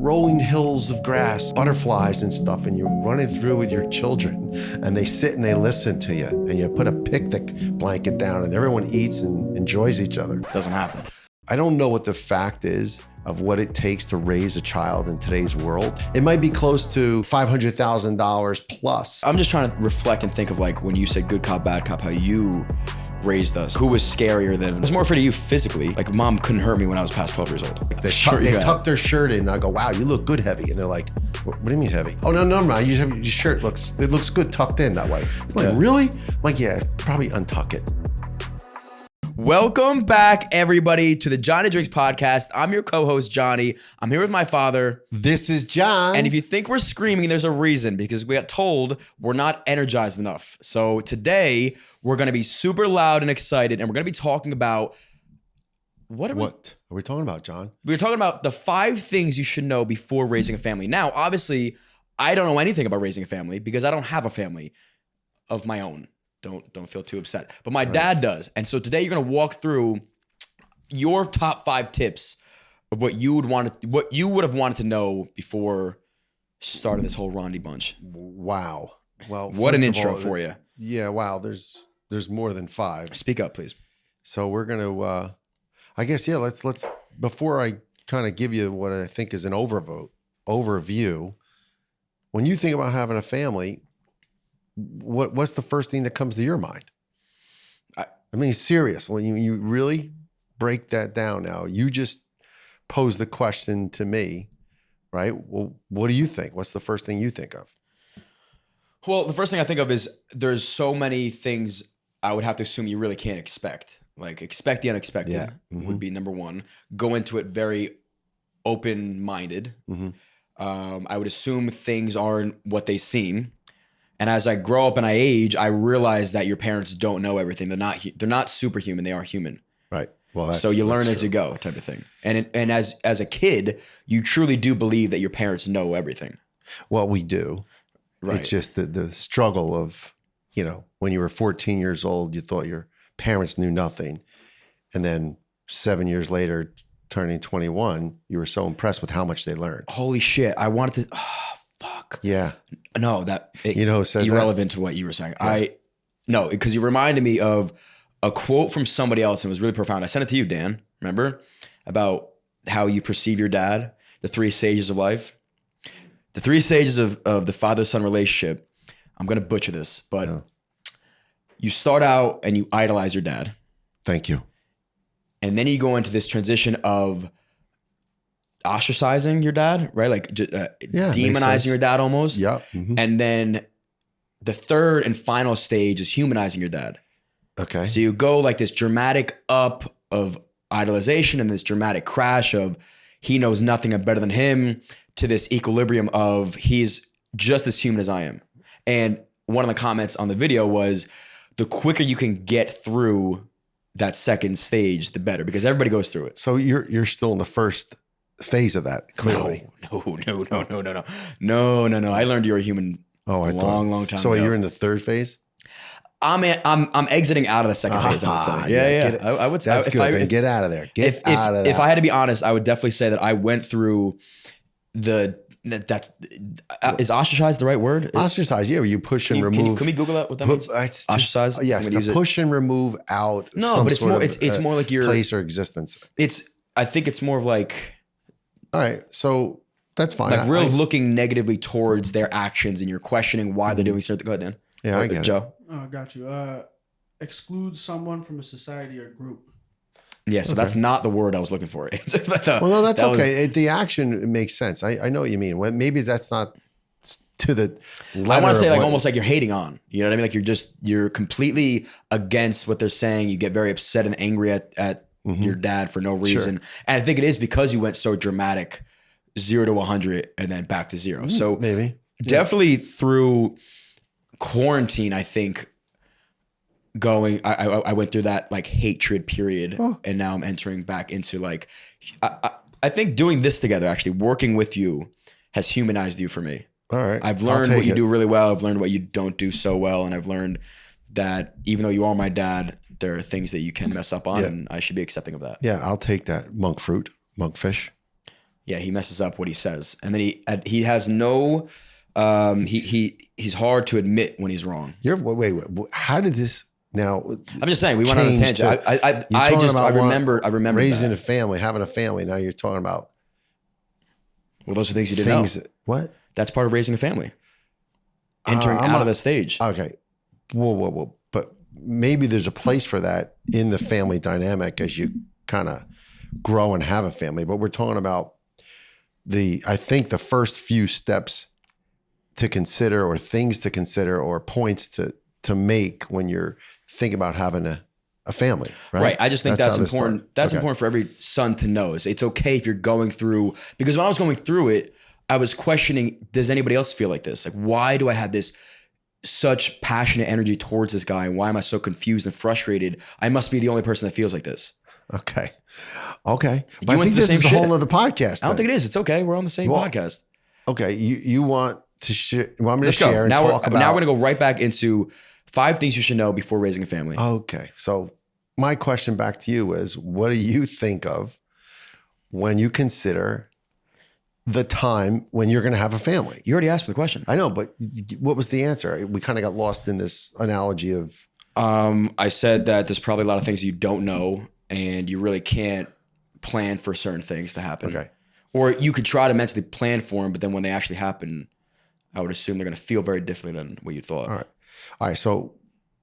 rolling hills of grass, butterflies and stuff, and you're running through with your children, and they sit and they listen to you, and you put a picnic blanket down, and everyone eats and enjoys each other. Doesn't happen. I don't know what the fact is of what it takes to raise a child in today's world. It might be close to $500,000 plus. I'm just trying to reflect and think of like when you said good cop, bad cop, how you raised us. Who was scarier than? I was more afraid of you physically. Like mom couldn't hurt me when I was past 12 years old. They tuck their shirt in and I go, wow, you look good heavy. And they're like, what do you mean heavy? Oh, no, never mind. Your shirt looks good tucked in that way. I'm like, really? I'm like, yeah, probably untuck it. Welcome back, everybody, to the Johnny Drinks podcast. I'm your co-host, Johnny. I'm here with my father. This is John. And if you think we're screaming, there's a reason, because we got told we're not energized enough. So today, we're going to be super loud and excited, and we're going to be talking about what are we talking about, John? We're talking about the 5 things you should know before raising a family. Now, obviously, I don't know anything about raising a family because I don't have a family of my own. Don't feel too upset. But my dad does. And so today you're going to walk through your top 5 tips of what you would have wanted to know before starting this whole Rondi bunch. Wow. Well, what an intro for you. Yeah, wow. There's more than 5. Speak up, please. So we're going to I guess let's before I kind of give you what I think is an overview, when you think about having a family, what's the first thing that comes to your mind? I mean, serious. When you really break that down now, you just posed the question to me, right? Well, what do you think? What's the first thing you think of? Well, the first thing I think of is there's so many things I would have to assume you really can't expect. Like expect the unexpected would be number 1. Go into it very open-minded. I would assume things aren't what they seem. And as I grow up and I age, I realize that your parents don't know everything. They're not superhuman. They are human. Right. Well, so you learn as you go, type of thing. And as a kid, you truly do believe that your parents know everything. Well, we do. Right. It's just the struggle of, when you were 14 years old, you thought your parents knew nothing, and then 7 years later, turning 21, you were so impressed with how much they learned. Holy shit! I wanted to. Fuck. Yeah. No, who says irrelevant to what you were saying. Yeah. No, because you reminded me of a quote from somebody else and it was really profound. I sent it to you, Dan, remember? About how you perceive your dad, the 3 stages of life. The 3 stages of the father-son relationship. I'm going to butcher this, but you start out and you idolize your dad. Thank you. And then you go into this transition of ostracizing your dad, right? Like demonizing your dad almost. Yeah. Mm-hmm. And then the 3rd and final stage is humanizing your dad. Okay. So you go like this dramatic up of idolization and this dramatic crash of he knows nothing better than him to this equilibrium of he's just as human as I am. And one of the comments on the video was the quicker you can get through that 2nd stage, the better, because everybody goes through it. So you're still in the first phase of that, clearly. No. I learned you're a human long time ago. So you're in the 3rd phase? I'm exiting out of the 2nd phase, I would say. Yeah. I would say that's good. Then get out of there. Get out of there. If I had to be honest, I would definitely say that I went through is ostracized the right word? Ostracized, yeah. Where you push and remove. Can we Google that? What that means? Ostracized. Yes, to push and remove out. No, but it's more like your place or existence. I think it's more of like. All right, so that's fine. Like we're looking negatively towards their actions, and you're questioning why they're doing certain. Go ahead, Dan. Yeah, I get it. Joe. Oh, got you. Exclude someone from a society or group. Yeah, so that's not the word I was looking for. Well, no, that's okay. The action makes sense. I know what you mean. Well, maybe that's not to the letter. I want to say almost like you're hating on. You know what I mean? Like you're completely against what they're saying. You get very upset and angry at your dad for no reason. Sure. And I think it is because you went so dramatic, 0 to 100 and then back to 0. So maybe definitely through quarantine, I think I went through that like hatred period and now I'm entering back into like, I think doing this together, actually working with you has humanized you for me. All right. I've learned what you do really well. I've learned what you don't do so well. And I've learned that even though you are my dad, there are things that you can mess up on and I should be accepting of that. Yeah, I'll take that. Monk fruit, monk fish. Yeah, he messes up what he says, and then he has no. He's hard to admit when he's wrong. Wait. How did this now? I'm just saying we went on a change tangent. to- I remember raising that. a family, having a family. Now you're talking about Well, those are things you didn't know. What? That's part of raising a family. Entering out of the stage. Okay. Whoa. But maybe there's a place for that in the family dynamic as you kind of grow and have a family. But we're talking about I think the first few steps to consider, or things to consider, or points to make when you're thinking about having a family, right? Right. I just think that's important. Started. That's important for every son to know. It's okay if you're going through, because when I was going through it, I was questioning, does anybody else feel like this? Like, why do I have this such passionate energy towards this guy? And why am I so confused and frustrated? I must be the only person that feels like this. Okay. But I went think through the this is a same whole shit. other podcast. I don't think it is. It's okay. We're on the same podcast. Okay. You want to share? Want me to Let's share go. and Now talk about? now we're going to go right back into 5 things you should know before raising a family. Okay. So my question back to you is, what do you think of when you consider the time when you're going to have a family? You already asked me the question. I know, but what was the answer? We kind of got lost in this analogy of. I said that there's probably a lot of things you don't know, and you really can't plan for certain things to happen. Okay. Or you could try to mentally plan for them, but then when they actually happen, I would assume they're going to feel very differently than what you thought. All right. So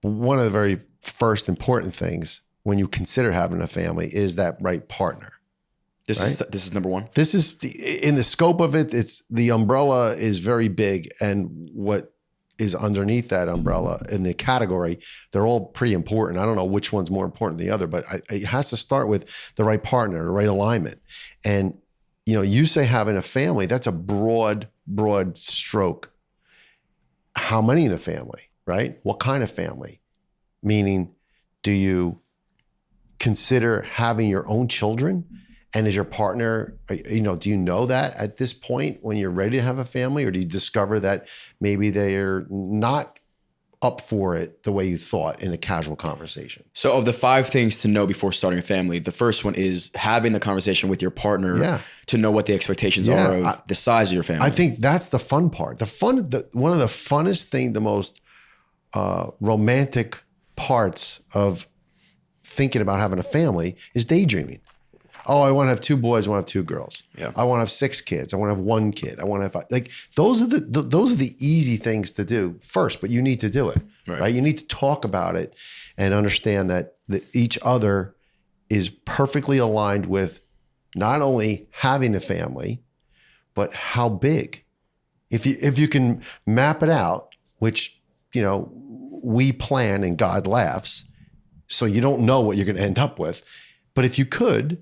one of the very first important things when you consider having a family is that right partner. This right? is number one. This is in the scope of it. It's the umbrella is very big, and what is underneath that umbrella in the category, they're all pretty important. I don't know which one's more important than the other, but it has to start with the right partner, the right alignment. And you say having a family, that's a broad stroke. How many in a family, right? What kind of family? Meaning, do you consider having your own children? And is your partner, do you know that at this point when you're ready to have a family, or do you discover that maybe they're not up for it the way you thought in a casual conversation? So of the 5 things to know before starting a family, the first one is having the conversation with your partner to know what the expectations are of the size of your family. I think that's the fun part. One of the funnest thing, the most romantic parts of thinking about having a family is daydreaming. Oh, I want to have 2 boys. I want to have 2 girls. Yeah. I want to have 6 kids. I want to have 1 kid. I want to have 5. Like those are the easy things to do first, but you need to do it, right? You need to talk about it and understand that each other is perfectly aligned with not only having a family, but how big. If you can map it out, which we plan and God laughs, so you don't know what you're going to end up with, but if you could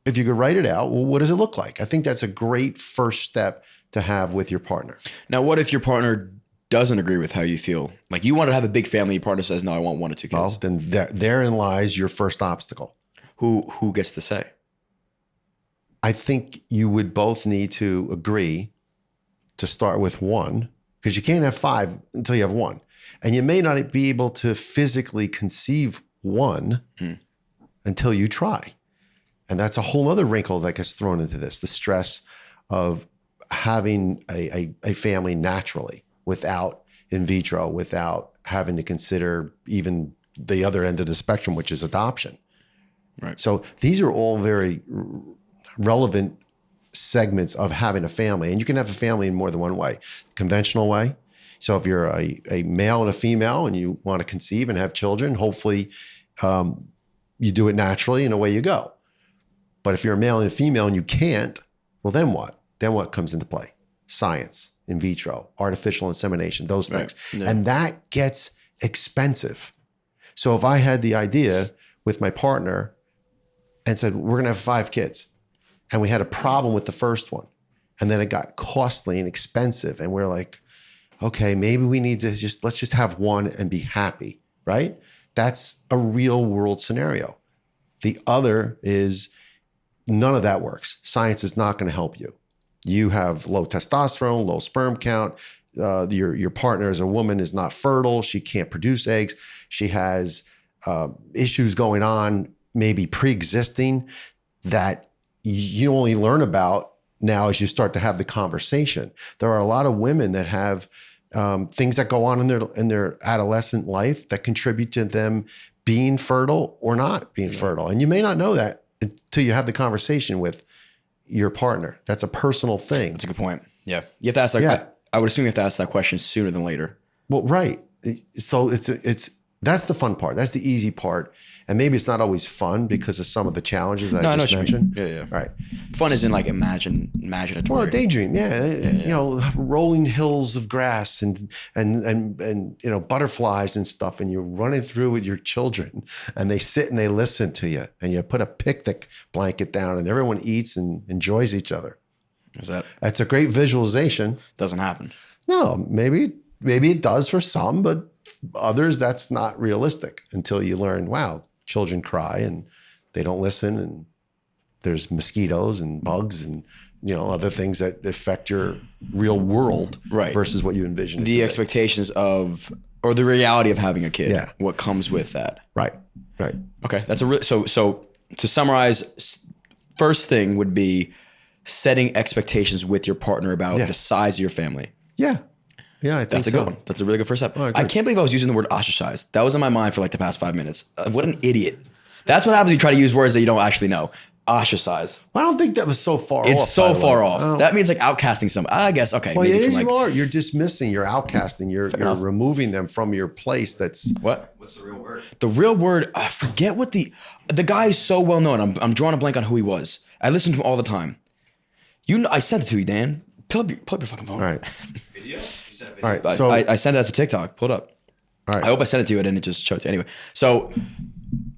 write it out, well, what does it look like? I think that's a great first step to have with your partner. Now, what if your partner doesn't agree with how you feel? Like you want to have a big family, your partner says, no, I want 1 or 2 kids. Well, then therein lies your first obstacle. Who gets to say? I think you would both need to agree to start with 1, because you can't have 5 until you have 1. And you may not be able to physically conceive 1 until you try. And that's a whole other wrinkle that gets thrown into this, the stress of having a family naturally without in vitro, without having to consider even the other end of the spectrum, which is adoption. Right. So these are all very relevant segments of having a family. And you can have a family in more than one way. Conventional way. So if you're a male and a female and you want to conceive and have children, hopefully you do it naturally and away you go. But if you're a male and a female and you can't, well, then what? Then what comes into play? Science, in vitro, artificial insemination, those things. Right. Yeah. And that gets expensive. So if I had the idea with my partner and said, we're going to have 5 kids, and we had a problem with the first one, and then it got costly and expensive, and we're like, okay, maybe we need to let's just have 1 and be happy, right? That's a real world scenario. The other is, none of that works. Science is not going to help you. You have low testosterone, low sperm count. Your partner as a woman is not fertile. She can't produce eggs. She has issues going on, maybe pre-existing, that you only learn about now as you start to have the conversation. There are a lot of women that have things that go on in their adolescent life that contribute to them being fertile or not being fertile. And you may not know that until you have the conversation with your partner. That's a personal thing. That's a good point. Yeah. You have to ask that. Yeah. I would assume you have to ask that question sooner than later. Well, right. So that's the fun part. That's the easy part. And maybe it's not always fun because of some of the challenges that I just mentioned. Yeah. Right. Fun is in like imaginatory. Well, daydream, you know, rolling hills of grass and you know, butterflies and stuff, and you're running through with your children, and they sit and they listen to you, and you put a picnic blanket down, and everyone eats and enjoys each other. That's a great visualization. Doesn't happen. No, maybe it does for some, but others that's not realistic until you learn. Wow, children cry and they don't listen, and there's mosquitoes and bugs and, you know, other things that affect your real world versus what you envision. The expectations of, or the reality of having a kid. Yeah. What comes with that. Right. Okay. That's so to summarize, first thing would be setting expectations with your partner about the size of your family. Yeah. Yeah, I think that's a good one. That's a really good first step. I can't believe I was using the word ostracized. That was in my mind for like the past 5 minutes. What an idiot. That's what happens when you try to use words that you don't actually know. Ostracized. Well, I don't think that was so far off. It's so far off. Oh. That means like outcasting somebody. I guess, okay. Well, it is, like, you are. You're dismissing, you're outcasting, you're removing them from your place. That's what? What's the real word? The real word, I forget what the guy is so well known. I'm drawing a blank on who he was. I listen to him all the time. You know, I sent it to you, Dan. Pull up your fucking phone. All right. Video? All right, so I sent it as a TikTok. Pull it up. All right. I hope I sent it to you. I didn't just show it to you. Anyway, so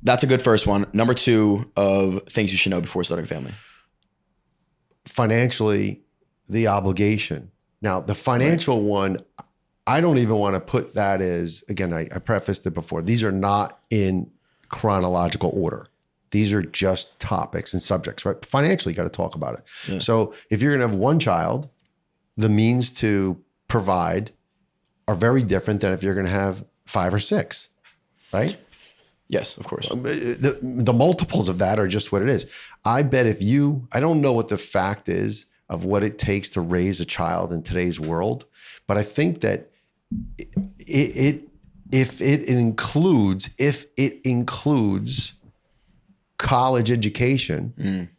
that's a good first one. Number 2 of things you should know before starting a family. Financially, the obligation. Now, the financial one, I don't even want to put that as, again, I prefaced it before. These are not in chronological order. These are just topics and subjects, right? Financially, you got to talk about it. Yeah. So if you're going to have one child, the means to provide are very different than if you're going to have 5 or 6, right? Yes, of course. The multiples of that are just what it is. I bet I don't know what the fact is of what it takes to raise a child in today's world, but I think that if it includes college education,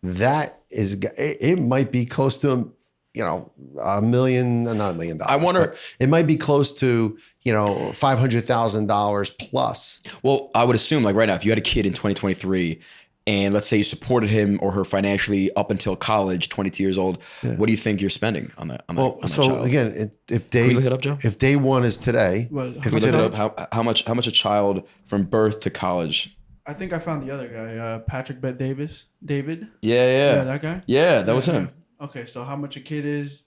that is, it might be close to $1 million, not $1 million. I wonder, it might be close to, $500,000 plus. Well, I would assume like right now, if you had a kid in 2023 and let's say you supported him or her financially up until college, 22 years old, what do you think you're spending on that? Well, so child? Again, if day one is today, if we look it up, how much a child from birth to college? I think I found the other guy, Patrick Bet David. Yeah, that guy. Yeah, that was him. Okay, so how much a kid is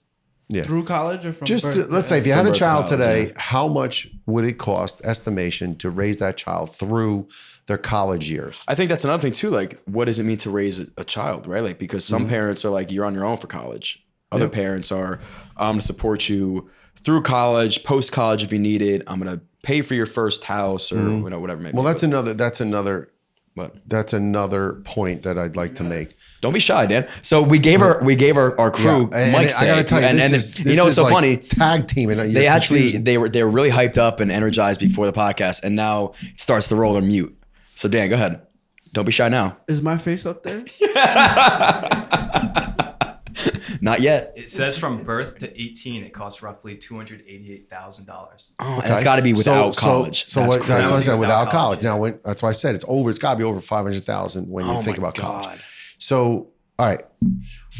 through college or from birth? Let's say if you had a child today, how much would it cost, estimation, to raise that child through their college years? I think that's another thing too. Like, what does it mean to raise a child, right? Like, because some parents are like, you're on your own for college. Other parents are, I'm going to support you through college, post college if you need it. I'm going to pay for your first house or whatever. Maybe. Well, that's another point that I'd like to make. Don't be shy, Dan. So we gave our crew mics. I got to tell you, this is so like funny. Tag team, and they were really hyped up and energized before the podcast, and now it starts to roll on mute. So Dan, go ahead. Don't be shy now. Is my face up there? Not yet. It says from birth to 18, it costs roughly $288,000. Oh, and it's got to be without college. That's why I said without college. Now, that's why I said it's got to be over 500,000 when you think about college. So, all right,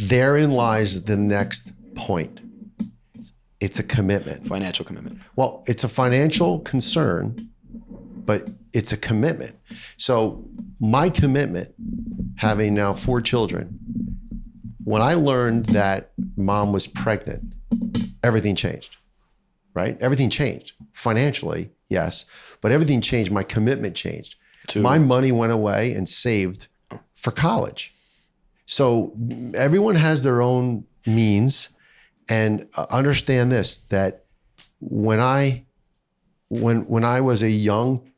therein lies the next point. It's a commitment, financial commitment. Well, it's a financial concern, but it's a commitment. So, my commitment, having now 4 children. When I learned that mom was pregnant, everything changed, right? Everything changed financially, yes, but everything changed. My commitment changed. My money went away and saved for college. So everyone has their own means, and understand this, that when I was a young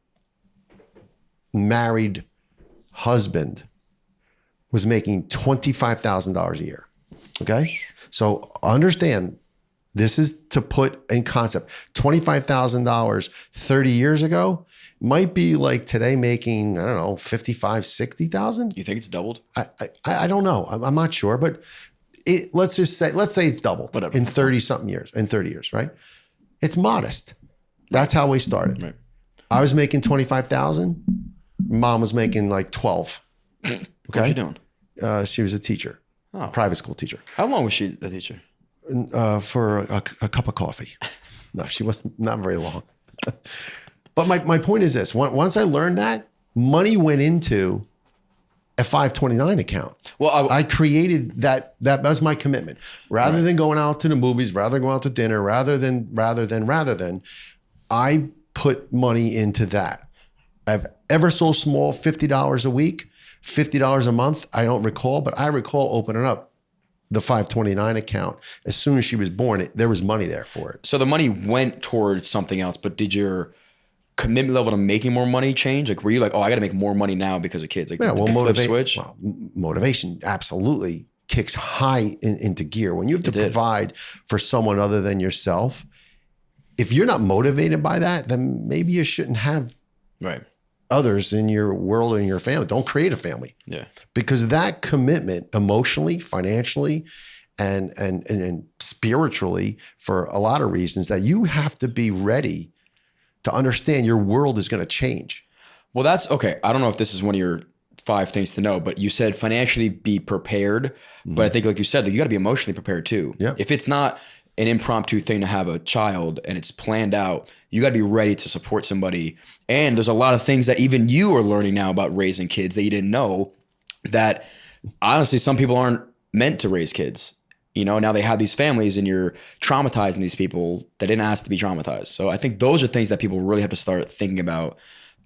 married husband, was making $25,000 a year. Okay. So understand, this is to put in concept. $25,000 30 years ago might be like today making, I don't know, 55, 60,000. You think it's doubled? I don't know. I'm not sure, but let's say it's doubled in 30 something years, in 30 years, right? It's modest. That's how we started. Right. I was making 25,000. Mom was making like 12. Okay. What's she doing? She was a teacher, private school teacher. How long was she a teacher? For a cup of coffee. No, she was not very long. But my point is this: once I learned that, money went into a 529 account. Well, I created that. That was my commitment. Rather than going out to the movies, rather than going out to dinner, rather than, I put money into that. I have ever so small $50 a week, $50 a month. I don't recall, but I recall opening up the 529 account as soon as she was born. There was money there for it. So the money went towards something else, but did your commitment level to making more money change? Like, were you like, oh, I got to make more money now because of kids? Like, Yeah, well, switch? Well, motivation absolutely kicks high into gear. When you have to provide for someone other than yourself, if you're not motivated by that, then maybe you shouldn't have others in your world and your family. Don't create a family. Yeah. Because that commitment emotionally, financially, and spiritually, for a lot of reasons, that you have to be ready to understand your world is going to change. Well, that's okay. I don't know if this is one of your 5 things to know, but you said financially be prepared. But I think, like you said, like, you got to be emotionally prepared too. Yeah. If it's not an impromptu thing to have a child and it's planned out, you got to be ready to support somebody. And there's a lot of things that even you are learning now about raising kids that you didn't know, that honestly, some people aren't meant to raise kids. You know, now they have these families and you're traumatizing these people that didn't ask to be traumatized. So I think those are things that people really have to start thinking about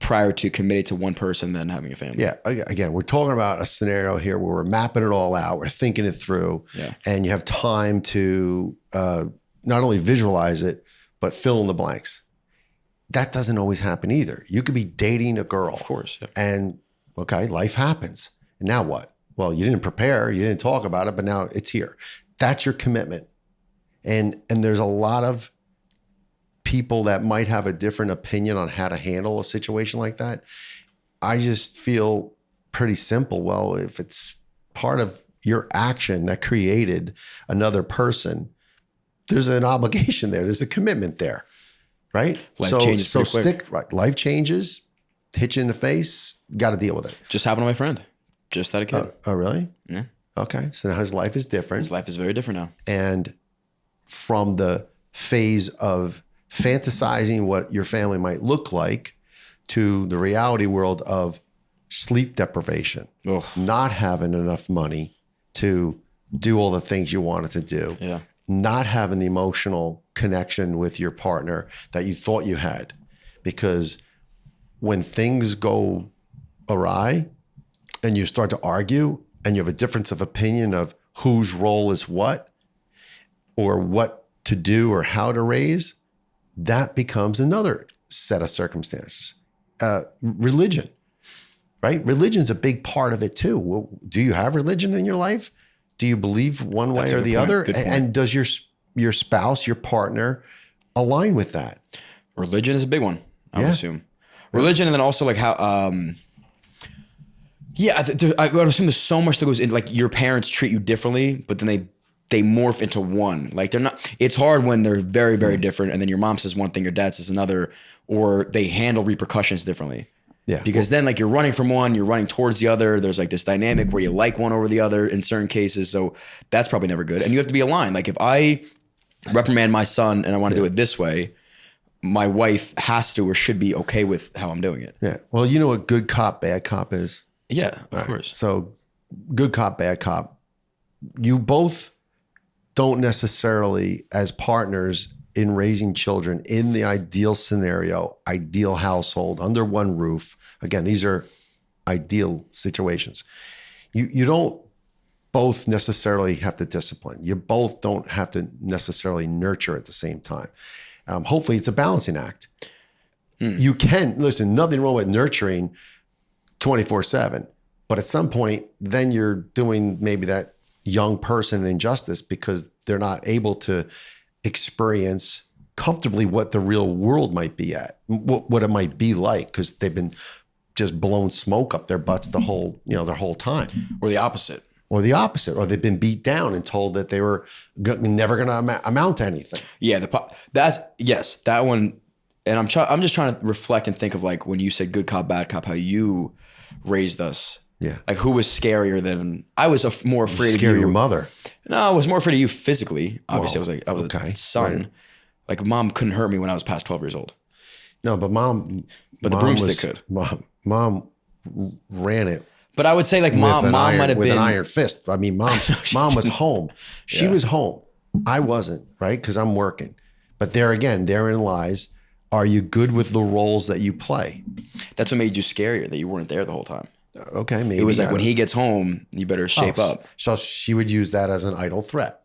prior to committing to one person and then having a family. Yeah. Again, we're talking about a scenario here where we're mapping it all out. We're thinking it through, and you have time to not only visualize it, but fill in the blanks. That doesn't always happen either. You could be dating a girl. Of course. Yeah. And okay, life happens. And now what? Well, you didn't prepare, you didn't talk about it, but now it's here. That's your commitment. And there's a lot of people that might have a different opinion on how to handle a situation like that. I just feel pretty simple. Well, if it's part of your action that created another person, there's an obligation there. There's a commitment there, right? Life changes so pretty quick. Right. Life changes, hit you in the face, got to deal with it. Just happened to my friend. Just had a kid. Oh, really? Yeah. Okay. So now his life is different. His life is very different now. And from the phase of fantasizing what your family might look like to the reality world of sleep deprivation, not having enough money to do all the things you wanted to do, not having the emotional connection with your partner that you thought you had. Because when things go awry and you start to argue and you have a difference of opinion of whose role is what, or what to do or how to raise, that becomes another set of circumstances. Religion, right? Religion's a big part of it too. Well, do you have religion in your life? Do you believe one way or the other? And does your spouse, your partner, align with that? Religion is a big one, I would assume. Religion, and then also like how, I would assume there's so much that goes in, like your parents treat you differently, but then they morph into one. Like they're not, it's hard when they're very, very different. And then your mom says one thing, your dad says another, or they handle repercussions differently. Yeah. Because then like you're running from one, you're running towards the other. There's like this dynamic where you like one over the other in certain cases. So that's probably never good. And you have to be aligned. Like if I reprimand my son and I want to do it this way, my wife has to or should be okay with how I'm doing it. Yeah. Well, you know what good cop, bad cop is? Yeah, of course. So good cop, bad cop. You both don't necessarily, as partners in raising children in the ideal scenario, ideal household, under one roof. Again, these are ideal situations. You don't both necessarily have to discipline. You both don't have to necessarily nurture at the same time. Hopefully it's a balancing act. You can, listen, nothing wrong with nurturing 24/7, But at some point, then you're doing maybe that young person an injustice because they're not able to experience comfortably what the real world might be at, what it might be like, because they've been just blown smoke up their butts their whole time. Or the opposite. Or the opposite, or they've been beat down and told that they were never going to amount to anything. Yeah, that one. And I'm just trying to reflect and think of like when you said good cop, bad cop, how you raised us. Yeah, like who was scarier than I was? More afraid of you. Your mother. No, I was more afraid of you physically. Obviously, I was okay. a son. Right. Like mom couldn't hurt me when I was past 12 years old. No, but the broomstick could. Mom ran it. But I would say like mom might have been with an iron fist. I mean, mom was home. She was home. I wasn't, right? Because I'm working. But therein lies, are you good with the roles that you play? That's what made you scarier, that you weren't there the whole time. Okay, maybe. It was like when he gets home, you better shape up. So she would use that as an idle threat.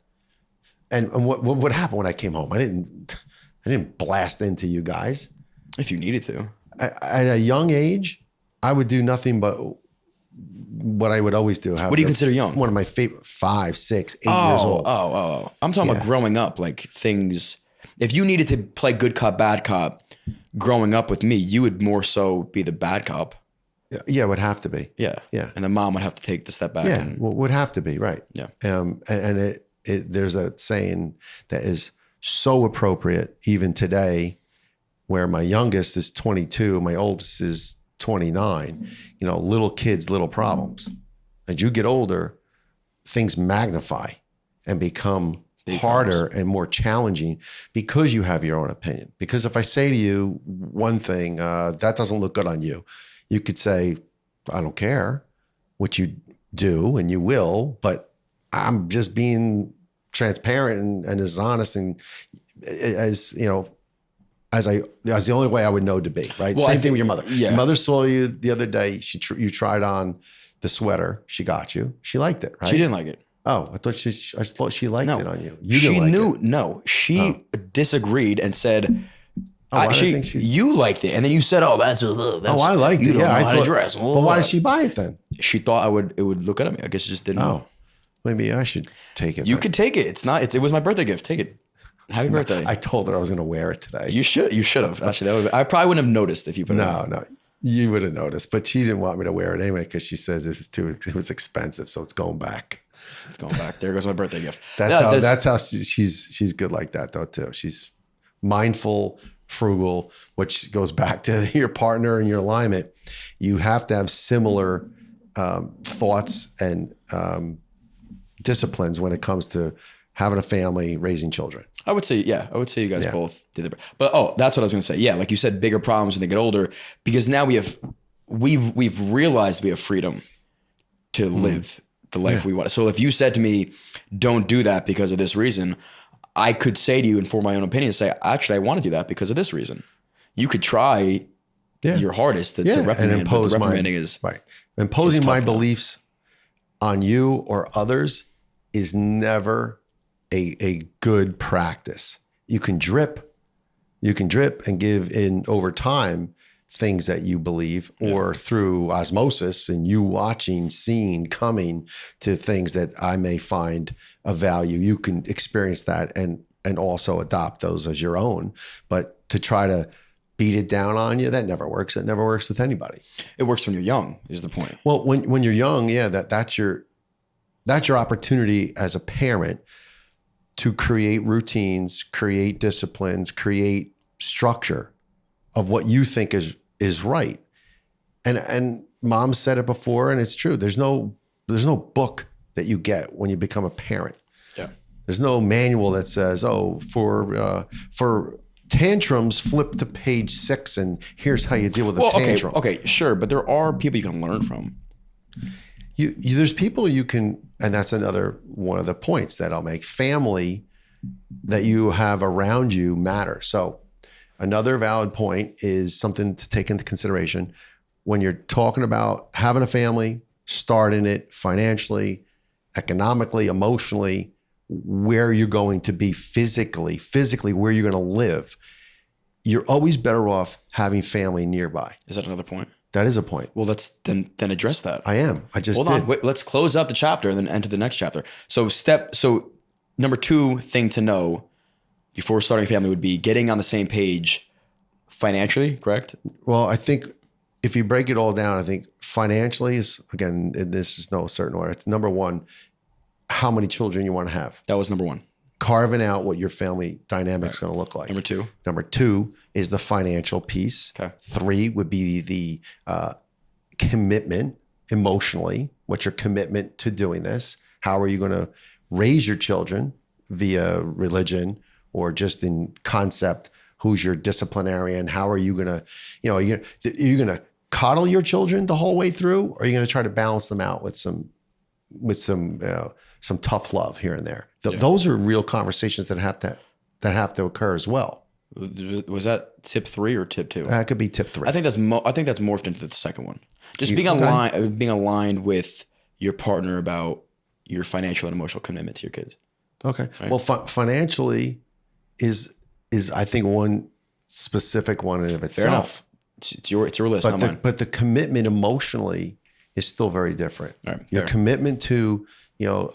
And what happened when I came home? I didn't blast into you guys. If you needed to. At a young age, I would do nothing but what I would always do. What do you consider young? One of my favorite 5, 6, 8 years old. Oh. I'm talking about growing up, like things. If you needed to play good cop, bad cop, growing up with me, you would more so be the bad cop. Yeah, it would have to be. Yeah. And the mom would have to take the step back. Yeah, would have to be, right. Yeah. And there's a saying that is so appropriate even today, where my youngest is 22, my oldest is 29. Little kids, little problems. As you get older, things magnify and become harder and more challenging because you have your own opinion. Because if I say to you one thing, that doesn't look good on you, you could say, I don't care what you do, and you will, but I'm just being transparent and as honest and as the only way I would know to be, right? Well, Same thing with your mother. Yeah. Your mother saw you the other day. You tried on the sweater. She got you. She liked it, right? She didn't like it. Oh, I thought she liked it on you. You she didn't like knew. it. No, she disagreed and said, I think you liked it, and then you said, "Oh, that's I liked it. Yeah, I thought. Dress. But why did she buy it then? She thought it would look good at me. I guess she just didn't know. Maybe I should take it. You could take it. It was my birthday gift. Take it. Happy birthday. I told her I was going to wear it today. You should have. Actually, I probably wouldn't have noticed if you put it on. No, you would have noticed, but she didn't want me to wear it anyway because she says it was expensive, so it's going back. It's going back. There goes my birthday gift. That's how she's good like that though too. She's mindful, frugal, which goes back to your partner and your alignment. You have to have similar thoughts and disciplines when it comes to having a family, raising children. I would say you guys both did it. But that's what I was going to say. Yeah, like you said, bigger problems when they get older, because now we've realized we have freedom to live the life we want. So if you said to me, "Don't do that because of this reason," I could say to you, and for my own opinion, say, "Actually, I want to do that because of this reason." You could try your hardest to reprimand, and impose but the reprimanding is right. Imposing my now. beliefs on you or others is never a good practice. You can drip and give in over time things that you believe, or through osmosis and you watching, seeing, coming to things that I may find of value. You can experience that and also adopt those as your own. But to try to beat it down on you, that never works. It never works with anybody. It works when you're young, is the point. Well, when you're young, that's your opportunity as a parent to create routines, create disciplines, create structure of what you think is right. And mom said it before, and it's true. There's no book that you get when you become a parent. Yeah. There's no manual that says, for tantrums, flip to page 6 and here's how you deal with a tantrum. Okay, sure, but there are people you can learn from. There's people you can, and that's another one of the points that I'll make. Family that you have around you matter. So another valid point is something to take into consideration when you're talking about having a family, starting it financially, economically, emotionally, where you're going to be physically where you're going to live. You're always better off having family nearby. Is that another point? That is a point. Well, then address that. I am. I just Hold did. on. Wait, let's close up the chapter and then enter the next chapter. So number 2 thing to know before starting a family would be getting on the same page financially, correct? Well, I think if you break it all down, I think financially is, again, this is no certain order. It's number 1, how many children you want to have. That was number 1. Carving out what your family dynamic is going to look like. Number 2. Number 2 is the financial piece. Okay. 3 would be the commitment emotionally. What's your commitment to doing this? How are you going to raise your children via religion or just in concept? Who's your disciplinarian? How are you going to, you're going to coddle your children the whole way through? Or are you going to try to balance them out with some tough love here and there? Those are real conversations that have to occur as well. Was that tip 3 or tip 2? That could be tip 3. I think that's morphed into the second one. Just being aligned with your partner about your financial and emotional commitment to your kids. Okay. Right. Well, financially is I think one specific one in of Fair itself. enough. It's your list, not mine. But the commitment emotionally is still very different. All right, Your fair. commitment to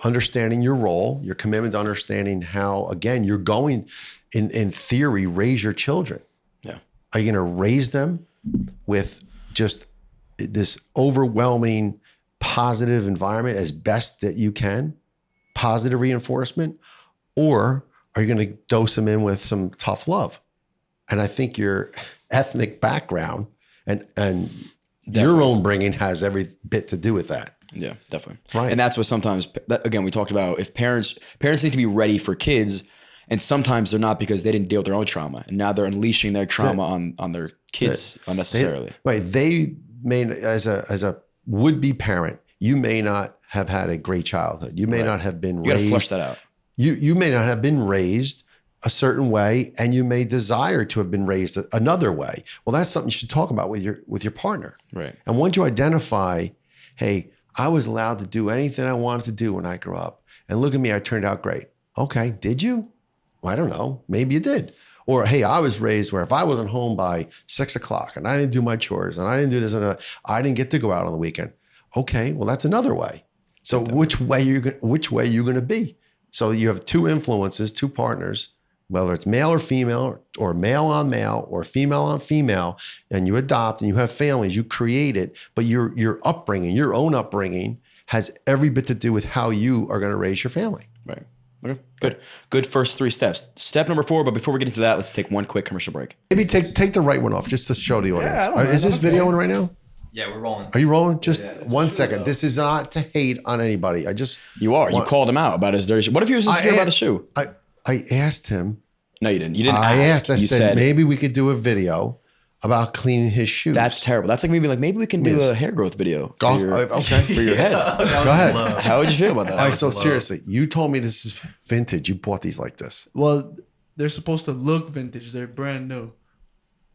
understanding your role, your commitment to understanding how, again, you're going in theory raise your children. Yeah. Are you going to raise them with just this overwhelming positive environment as best that you can, positive reinforcement, or are you going to dose them in with some tough love? And I think your ethnic background and your own bringing has every bit to do with that. Yeah, definitely. Right. And that's what sometimes, again, we talked about if parents need to be ready for kids, and sometimes they're not because they didn't deal with their own trauma. And now they're unleashing their trauma on their kids unnecessarily. They may, as a would-be parent, you may not have had a great childhood. You may not have been raised. You got to flush that out. You may not have been raised a certain way, and you may desire to have been raised another way. Well, that's something you should talk about with your partner. Right. And once you identify, hey, I was allowed to do anything I wanted to do when I grew up, and look at me, I turned out great. Okay, did you? I don't know. Maybe you did. Or, hey, I was raised where if I wasn't home by 6 o'clock and I didn't do my chores and I didn't do this and I didn't get to go out on the weekend. Okay, well, that's another way. So which way are you going to be? So you have 2 influences, 2 partners, whether it's male or female or male on male or female on female, and you adopt and you have families, you create it, but your upbringing, your own upbringing has every bit to do with how you are going to raise your family. Right. Okay. Good first 3 steps. Step number 4, but before we get into that, let's take one quick commercial break. Maybe take the right one off just to show the audience. I don't mind. Is this Okay. videoing right now? Yeah, we're rolling. Are you rolling? Just Yeah, 1 second. This is not to hate on anybody. You are. You called him out about his dirty shoe. What if he was insecure about his shoe? I asked him. No, you didn't. You didn't I ask. asked. I You said maybe we could do a video about cleaning his shoes. That's terrible. That's like maybe we can do a hair growth video for okay. for your head. Go ahead. How would you feel about that? All right. So seriously, you told me this is vintage. You bought these like this. Well, they're supposed to look vintage. They're brand new.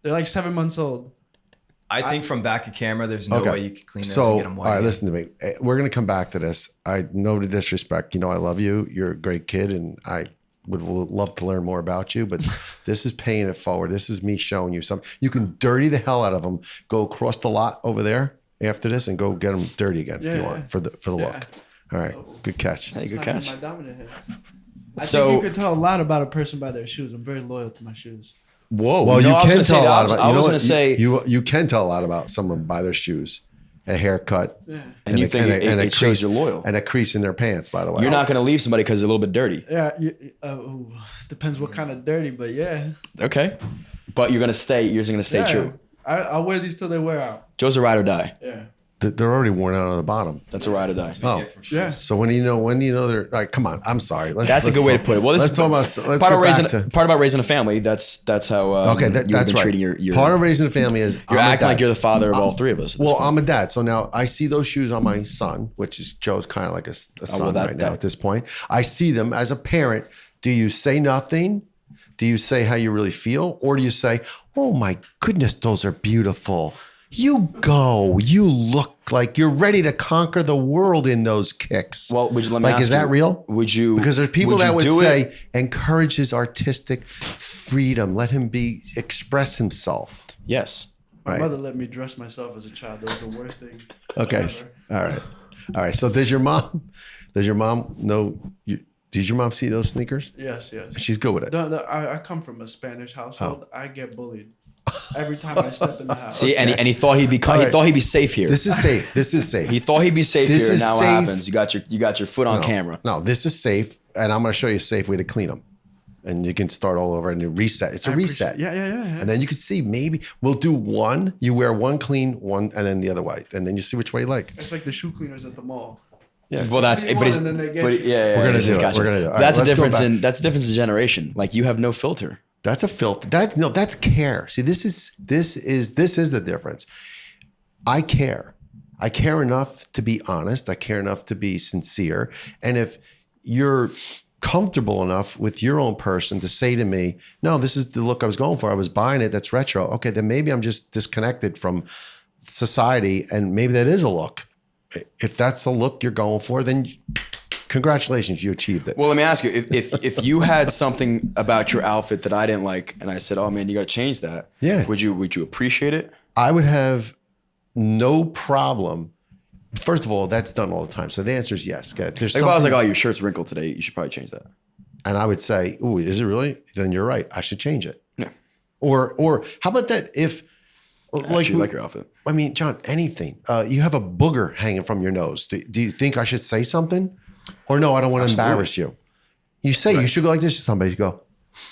They're like 7 months old. I think from back of camera, there's no Okay. way you could clean those So, and get them all white. right, again. listen to me. We're going to come back to this. I no disrespect. I love you. You're a great kid, and I would love to learn more about you. But this is paying it forward. This is me showing you something. You can dirty the hell out of them. Go across the lot over there after this, and go get them dirty again if you Yeah. want for the look. All right, good catch. Hey, good It's not catch. my dominant hand. I So- think you could tell a lot about a person by their shoes. I'm very loyal to my shoes. Whoa. Well, no, you I was can gonna say tell a the lot opposite. about. I You know was what? going to say, You can tell a lot about someone by their shoes, a haircut, Yeah. and you a- think and a- and a it shows crease- you're loyal. and a crease in their pants. By the way, You're not going to leave somebody because they're a little bit dirty. Yeah. Depends what kind of dirty, but yeah. Okay. But you're going to stay. You're going to stay Yeah. true. I'll wear these till they wear out. Joe's a ride or die. Yeah. They're already worn out on the bottom. That's a ride or die. Oh. Get from shoes. Yeah. So when do you know they're like? Come on, I'm sorry. That's a good way to put it. Well, this let's is talk about. Let's part get of raising back to. part about raising a family. That's how Okay, you've that's been right. treating your Part of raising a family is you're I'm a acting like dad. you're the father of all 3 of us. at this Well, point. I'm a dad, so now I see those shoes on my son, which is Joe's kind of like a son right now at this point. I see them as a parent. Do you say nothing? Do you say how you really feel, or do you say, "Oh my goodness, those are beautiful"? You go. You look like you're ready to conquer the world in those kicks. Well, would you let me like, ask is that you, real? Would you? Because there's people that would do say, it? encourage his artistic freedom. Let him express himself. Yes. My Right. mother let me dress myself as a child. That was the worst thing. Okay. ever. All right. So does your mom know? Did your mom see those sneakers? Yes. She's good with it. I come from a Spanish household. I get bullied every time I step in the house. See, and he thought he'd be All he right. thought he'd be safe here. This is safe. This is safe. He thought he'd be safe This here. is Now what safe. happens? You got your foot on camera. No, this is safe, and I'm going to show you a safe way to clean them, and you can start all over and you reset. It's a reset. Yeah. And then you can see maybe we'll do one. You wear one clean, one, and then the other white, and then you see which way you like. It's like the shoe cleaners at the mall. Yeah. Well, that's You but he's, want, and then they get but you. yeah, We're gonna he's do it. got you. We're gonna do it. All right, That's a let's go difference back. in in generation. Like you have no filter. That's a filter. That's care. See, this is the difference. I care. I care enough to be honest. I care enough to be sincere. And if you're comfortable enough with your own person to say to me, no, this is the look I was going for. I was buying it. That's retro. Okay, then maybe I'm just disconnected from society, and maybe that is a look. If that's the look you're going for, then congratulations, you achieved it. Well, let me ask you: if you had something about your outfit that I didn't like, and I said, "Oh man, you got to change that," Yeah. would you appreciate it? I would have no problem. First of all, that's done all the time. So the answer is yes. Okay. If there's Like if I was like, something- "Oh, your shirt's wrinkled today. You should probably change that." and I would say, "Ooh, is it really?" Then you're right. I should change it. Yeah. Or how about that? If Actually, like your outfit. I mean, John, anything. You have a booger hanging from your nose. Do you think I should say something? Or no, I don't want to embarrass you. You say you should go like this to somebody. You go,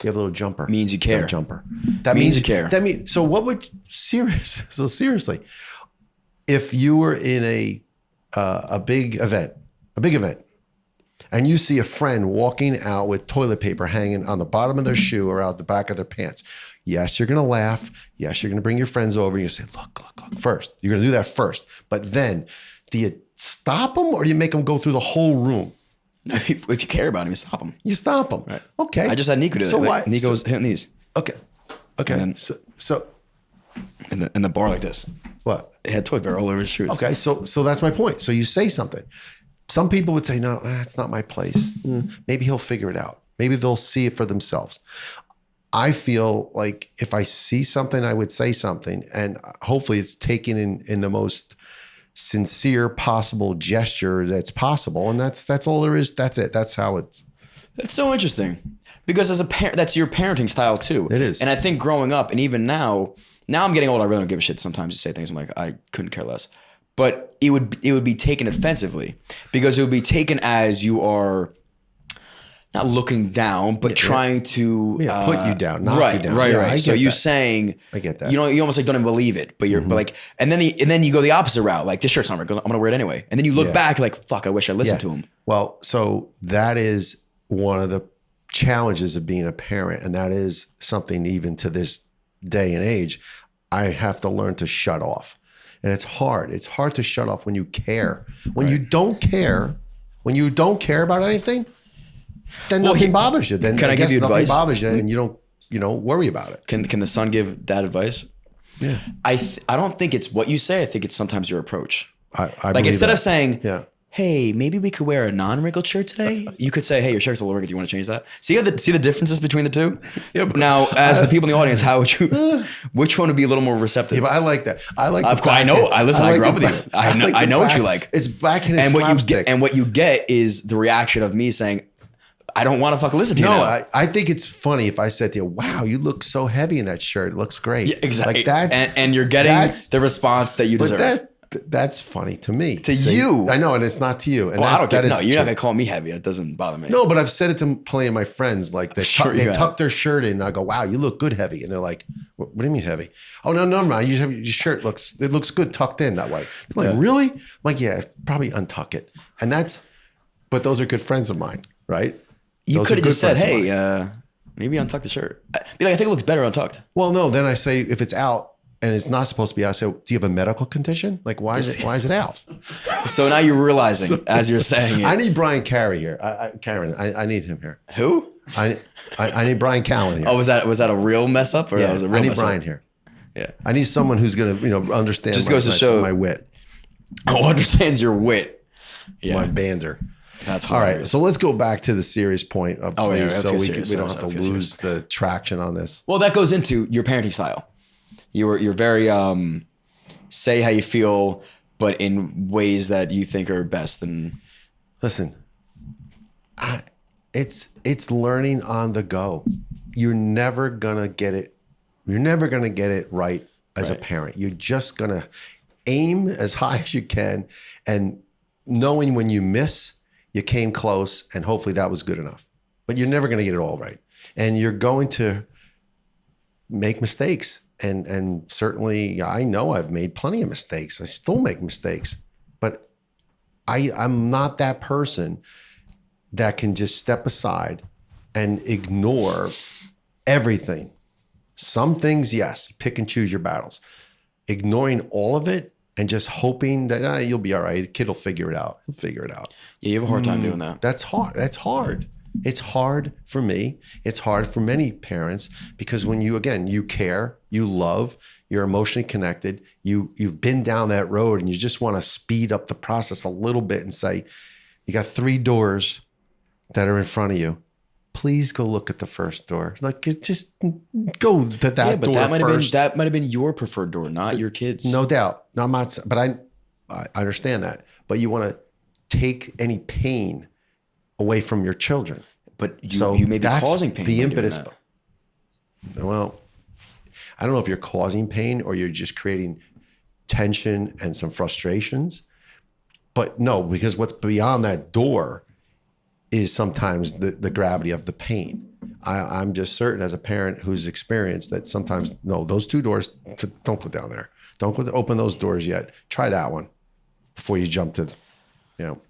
you have a little jumper. Means you You have care. a jumper. That Means you care. That means so. What would seriously? If you were in a big event, and you see a friend walking out with toilet paper hanging on the bottom of their shoe or out the back of their pants, yes, you're going to laugh. Yes, you're going to bring your friends over. You're going to say, look first. You're going to do that first. But then do you stop them or do you make them go through the whole room? If you care about him, you stop him. You stop them. Right. Okay. I just had Nico do So that. why? Like, Nico's hitting these Okay. And then- So in the bar like this. what? It had toilet paper all over his shoes. Okay. So that's my point. So you say something. Some people would say, no, it's not my place. Maybe he'll figure it out. Maybe they'll see it for themselves. I feel like if I see something, I would say something, and hopefully it's taken in the most sincere possible gesture that's possible. And that's all there is. That's it. That's how it's. That's so interesting because as a parent, that's your parenting style too. It is. And I think growing up and even now I'm getting old. I really don't give a shit sometimes to say things. I'm like, I couldn't care less. But it would be taken offensively because it would be taken as you are not looking down, but trying to put you down, knock right, you down. Right, Yeah, right. I So get you that. saying, I get that. You know, you almost like don't even believe it, but you're but like, and then you go the opposite route. Like this shirt's not wrinkled. I'm gonna wear it anyway. And then you look back like, fuck, I wish I listened to him. Well, so that is one of the challenges of being a parent, and that is something even to this day and age, I have to learn to shut off. And it's hard. It's hard to shut off when you care. When you don't care, about anything, then nothing bothers you. Then can I give you nothing advice? bothers you, and you don't worry about it. Can the son give that advice? Yeah, I don't think it's what you say. I think it's sometimes your approach. I Like believe instead that. of saying, Yeah. hey, maybe we could wear a non-wrinkled shirt today, you could say, hey, your shirt's a little wrinkled. Do you want to change that? See the differences between the two? Yeah, but- now, as the people in the audience, how would you? Which one would be a little more receptive? Yeah, but I like that. I like. Of course, I know. I listen. I grew up with you. I know what you like. It's back in his and what you slapstick. get, and what you get is the reaction of me saying, I don't want to fucking listen to you No, now. I think it's funny if I said to you, "Wow, you look so heavy in that shirt. It looks great." Yeah, exactly. Like that's and you're getting that's- the response that you but deserve. that's funny to me. To you. I know, and it's not to you. And Well, I don't that care. No, is you're true. not gonna call me heavy. It doesn't bother me. No, but I've said it to plenty of my friends. Like they Sure you they have. tuck their shirt in, and I go, "Wow, you look good heavy," and they're like, "What do you mean heavy?" Oh no, never mind. Your shirt looks good tucked in that way. I'm like, really? I'm like, yeah, probably untuck it. And but those are good friends of mine, right? You Those could are have good just said, friends of hey, mine. maybe untuck the shirt. Be like, I think it looks better untucked. Well, no. Then I say if it's out and it's not supposed to be out, I say, do you have a medical condition? Like, why is it out? So now you're realizing as you're saying it. I need Brian Carey here. Karen, I need him here. Who? I need Brian Callen here. Oh, was that a real mess up or yeah, that was a real I need mess Brian up? here. Yeah. I need someone who's gonna understand. Just goes to show- my wit, Oh, understands your wit. Yeah. my bander. That's All right, hilarious. so let's go back to the serious point of Oh, yeah, please, let's so get we serious. don't Let's have to get lose the traction on this. Well, that goes into your parenting style. You're very say how you feel, but in ways that you think are best. And Listen, it's learning on the go. You're never gonna get it. You're never gonna get it right as a parent. You're just gonna aim as high as you can, and knowing when you miss, you came close, and hopefully that was good enough. But you're never gonna get it all right, and you're going to make mistakes. And certainly, I know I've made plenty of mistakes. I still make mistakes, but I'm not that person that can just step aside and ignore everything. Some things, yes, pick and choose your battles. Ignoring all of it and just hoping that you'll be all right. The kid will figure it out. He'll figure it out. yeah, you have a hard time doing that. That's hard. That's hard. It's hard for me. It's hard for many parents because when you care, you love, you're emotionally connected, you've been down that road and you just want to speed up the process a little bit and say, you got 3 doors that are in front of you. Please go look at the first door. Like, just go to that Yeah, but door first. that might have been your preferred door, not your kids. No doubt. No, I'm not, but I understand that. But you want to take any pain away from your children. But you may be causing pain. The by doing impetus. that. Well, I don't know if you're causing pain or you're just creating tension and some frustrations. But no, because what's beyond that door is sometimes the gravity of the pain. I'm just certain as a parent who's experienced that sometimes, no, those 2 doors, don't go down there. Don't go open those doors yet. Try that one before you jump to,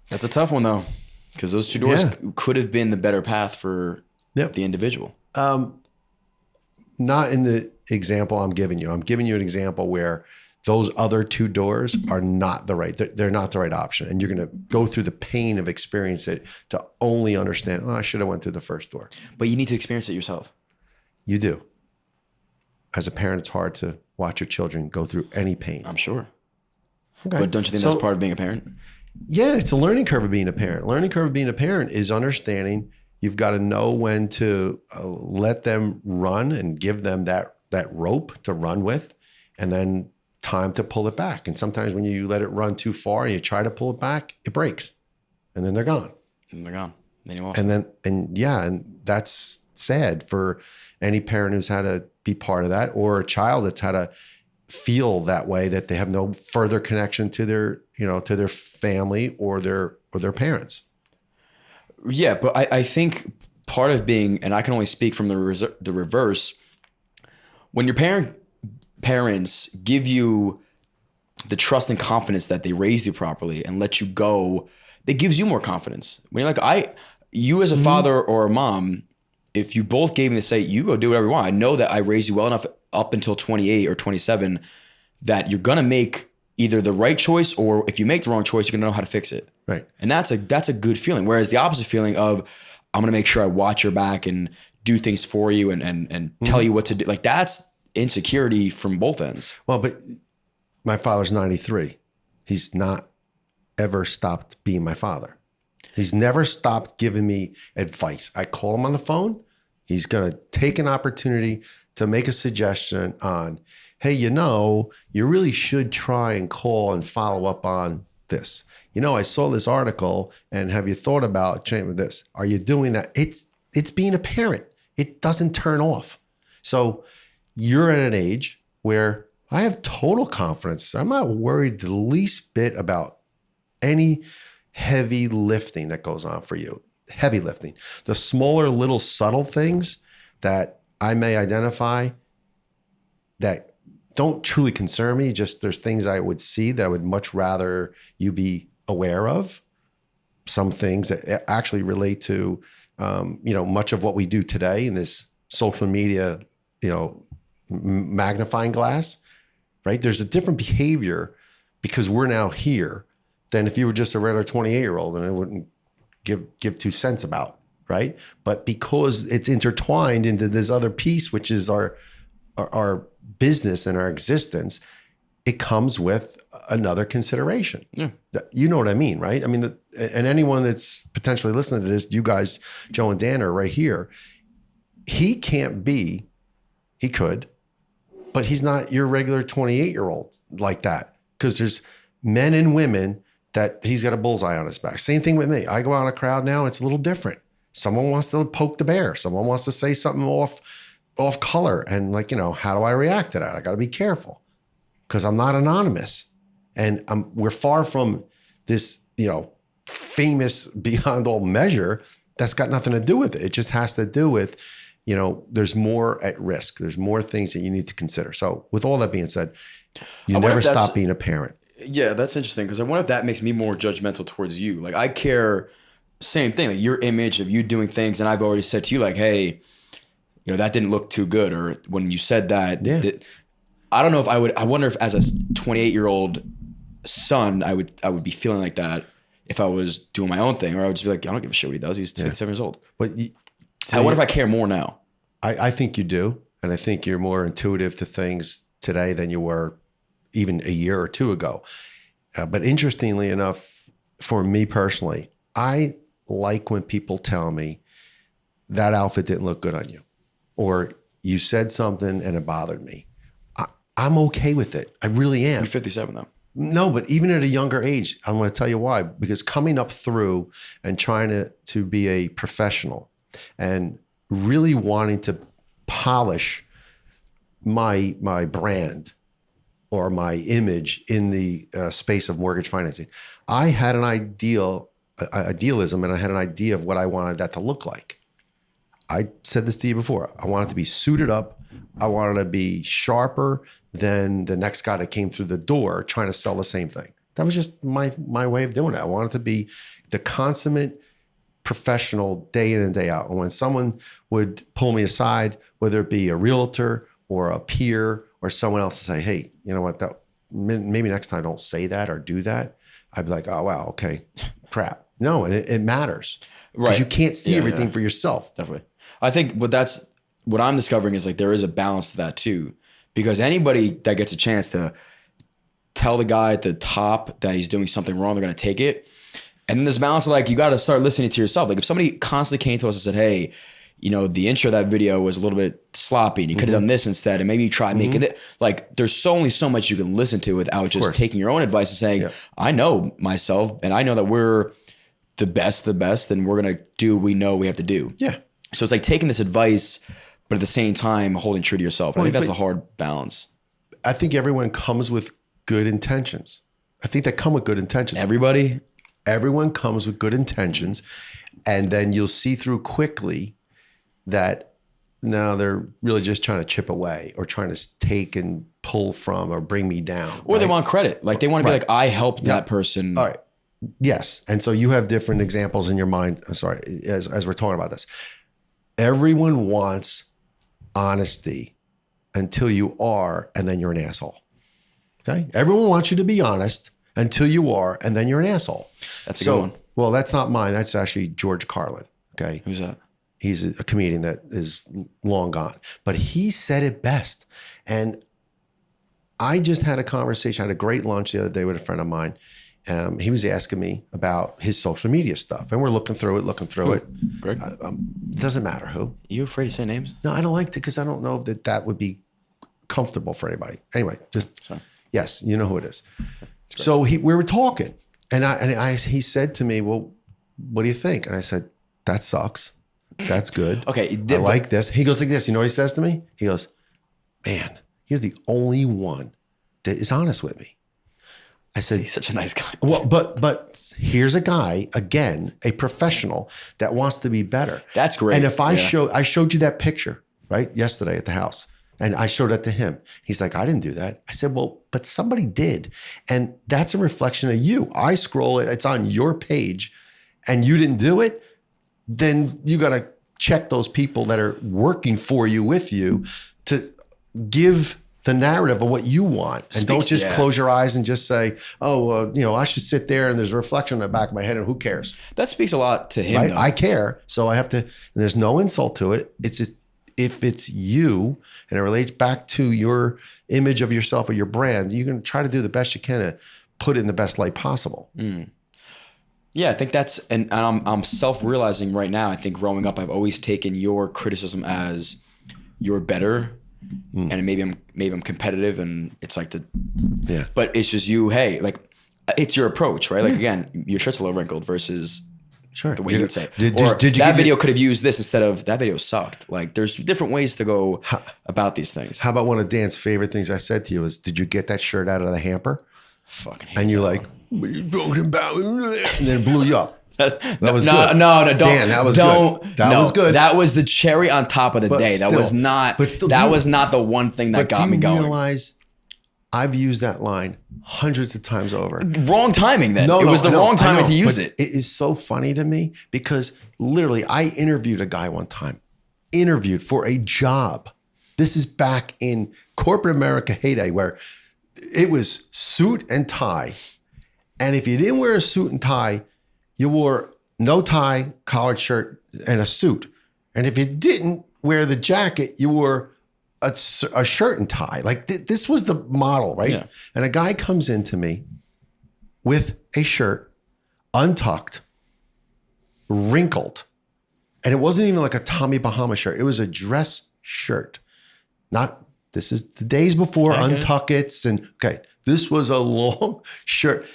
That's a tough one though, because those 2 doors Yeah. could have been the better path for the individual. Not in the example I'm giving you. I'm giving you an example where those other 2 doors are not the right, they're not the right option. And you're going to go through the pain of experience it to only understand, I should have went through the first door. But you need to experience it yourself. You do. As a parent, it's hard to watch your children go through any pain. I'm sure. Okay. But don't you think that's part of being a parent? Yeah, it's a learning curve of being a parent. Learning curve of being a parent is understanding you've got to know when to let them run and give them that rope to run with, and then time to pull it back. And sometimes when you let it run too far and you try to pull it back, it breaks, and then they're gone. And they're gone. Then you lost And them. and that's sad for any parent who's had to be part of that, or a child that's had to feel that way, that they have no further connection to their, to their family or their parents. Yeah, but I think part of being, and I can only speak from the reverse, when your parents give you the trust and confidence that they raised you properly and let you go, it gives you more confidence. When you're like, you as a father or a mom, if you both gave me the say, you go do whatever you want. I know that I raised you well enough up until 28 or 27 that you're gonna make either the right choice, or if you make the wrong choice, you're gonna know how to fix it. Right. And that's a good feeling. Whereas the opposite feeling of, I'm gonna make sure I watch your back and do things for you and tell you what to do. Like, that's insecurity from both ends. Well, but my father's 93. He's not ever stopped being my father. He's never stopped giving me advice. I call him on the phone. He's going to take an opportunity to make a suggestion on, hey, you really should try and call and follow up on this. I saw this article, and have you thought about changing this? Are you doing that? It's being a parent. It doesn't turn off. So you're at an age where I have total confidence. I'm not worried the least bit about any heavy lifting that goes on for you. Heavy lifting. The smaller, little subtle things that I may identify that don't truly concern me, just there's things I would see that I would much rather you be aware of. Some things that actually relate to, much of what we do today in this social media, magnifying glass, right? There's a different behavior because we're now here than if you were just a regular 28-year-old, and I wouldn't give 2 cents about, right? But because it's intertwined into this other piece, which is our business and our existence, it comes with another consideration. Yeah. You know what I mean, right? I mean, and anyone that's potentially listening to this, you guys, Joe and Dan, are right here. He could, but he's not your regular 28-year-old like that. Because there's men and women that he's got a bullseye on his back. Same thing with me. I go out in a crowd now, it's a little different. Someone wants to poke the bear. Someone wants to say something off color. And like, how do I react to that? I got to be careful because I'm not anonymous. And we're far from this, famous beyond all measure. That's got nothing to do with it. It just has to do with, there's more at risk. There's more things that you need to consider. So with all that being said, you never stop being a parent. Yeah, that's interesting because I wonder if that makes me more judgmental towards you. Like I care, same thing, like your image of you doing things. And I've already said to you like, hey, that didn't look too good. Or when you said that, I don't know if I wonder if as a 28-year-old son, I would be feeling like that if I was doing my own thing, or I would just be like, I don't give a shit what he does. He's 57 years old. But I wonder if I care more now. I think you do. And I think you're more intuitive to things today than you were even a year or two ago. But interestingly enough, for me personally, I like when people tell me that outfit didn't look good on you, or you said something and it bothered me. I'm okay with it. I really am. You're 57 though. No, but even at a younger age, I'm going to tell you why. Because coming up through and trying to be a professional and really wanting to polish my brand or my image in the space of mortgage financing, I had an idealism, and I had an idea of what I wanted that to look like. I said this to you before. I wanted to be suited up. I wanted to be sharper than the next guy that came through the door trying to sell the same thing. That was just my way of doing it. I wanted to be the consummate professional day in and day out. And when someone would pull me aside, whether it be a realtor or a peer or someone else to say, hey, you know what, maybe next time don't say that or do that, I'd be like, oh, wow, okay, crap. No, and it matters. Right. Because you can't see everything for yourself. Definitely. I think what I'm discovering is like there is a balance to that too. Because anybody that gets a chance to tell the guy at the top that he's doing something wrong, they're going to take it. And then there's a balance of like, you got to start listening to yourself. Like if somebody constantly came to us and said, hey, the intro of that video was a little bit sloppy and you could have done this instead. And maybe you try making it like, there's only so much you can listen to without just taking your own advice and saying, I know myself and I know that we're the best, and we're going to do what we know we have to do. Yeah. So it's like taking this advice, but at the same time, holding true to yourself. And I think that's a hard balance. I think everyone comes with good intentions. I think they come with good intentions. Everyone comes with good intentions. And then you'll see through quickly that now they're really just trying to chip away or trying to take and pull from or bring me down. Or they want credit. Like they want to be like, I helped that person. All right. Yes. And so you have different examples in your mind. I'm sorry, as we're talking about this. Everyone wants honesty until you are, and then you're an asshole. Okay? Everyone wants you to be honest until you are, and then you're an asshole. That's a good one. Well, that's not mine. That's actually George Carlin. Okay? Who's that? He's a comedian that is long gone. But he said it best. And I just had a conversation. I had a great lunch the other day with a friend of mine. He was asking me about his social media stuff, and we're looking through it. Greg? Doesn't matter who. You afraid to say names? No, I don't like to because I don't know that would be comfortable for anybody. Anyway, yes, you know who it is. So we were talking, and he said to me, "Well, what do you think?" And I said, "That sucks. That's good. Okay, I like this." He goes like this. You know what he says to me? He goes, "Man, you're the only one that is honest with me." I said, he's such a nice guy. Well, but here's a guy, again, a professional that wants to be better. That's great. And if I showed you that picture, right, yesterday at the house, and I showed it to him. He's like, I didn't do that. I said, well, but somebody did. And that's a reflection of you. I scroll it, it's on your page, and you didn't do it, then you got to check those people that are working for you, with you, to give the narrative of what you want, and don't just close your eyes and just say, "Oh, I should sit there and there's a reflection in the back of my head, and who cares?" That speaks a lot to him. Right? I care, so I have to. There's no insult to it. It's just if it's you and it relates back to your image of yourself or your brand, you can try to do the best you can to put it in the best light possible. Yeah, I think that's, and I'm self-realizing right now. I think growing up, I've always taken your criticism as you're better. and maybe I'm competitive, and it's like Yeah. but it's just you. Hey, like it's your approach, right? Like again, your shirt's a little wrinkled versus Sure. the way you'd say. Did Or you that give video could have used this instead of that video sucked. Like there's different ways to go about these things. How about one of Dan's favorite things I said to you is, did you get that shirt out of the hamper? Fucking hate And you're that like, what are you talking about? And then it blew you up. That was no, good. no, don't. Dan, that was don't, good. That no, was good. That was the cherry on top of the But day. That still- was not. but still, that do you- was not the one thing that got me do you going. realize I've used that line hundreds of times over? Wrong timing. Then it was the I know, wrong I timing know, to use but it. It is so funny to me because literally I interviewed a guy one time, interviewed for a job. This is back in corporate America heyday where it was suit and tie. And if you didn't wear a suit and tie, you wore no tie, collared shirt, and a suit. And if you didn't wear the jacket, you wore a shirt and tie. Like this was the model, right? Yeah. And a guy comes into me with a shirt, untucked, wrinkled. And it wasn't even like a Tommy Bahama shirt. It was a dress shirt. This is the days before untuckets. And okay, this was a long shirt.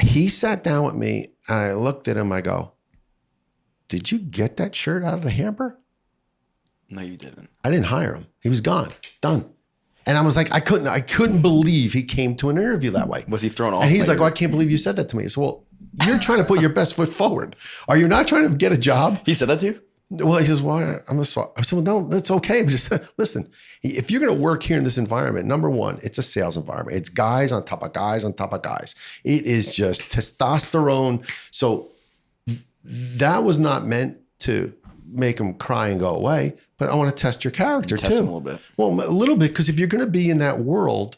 He sat down with me and I looked at him. I go, did you get that shirt out of the hamper? No, you didn't. I didn't hire him. He was gone, done. And I was like, I couldn't believe he came to an interview that way. Was he thrown off? And he's like, oh, I can't believe you said that to me. So, well, you're trying to put your best foot forward. Are you not trying to get a job? He said that to you? Well, he says, well, I'm a swap. I said, well, no, that's okay. I'm just, listen, if you're going to work here in this environment, number one, it's a sales environment. It's guys on top of guys on top of guys. It is just testosterone. So that was not meant to make him cry and go away, but I want to test your character Test too. him a little bit. Well, a little bit, because if you're going to be in that world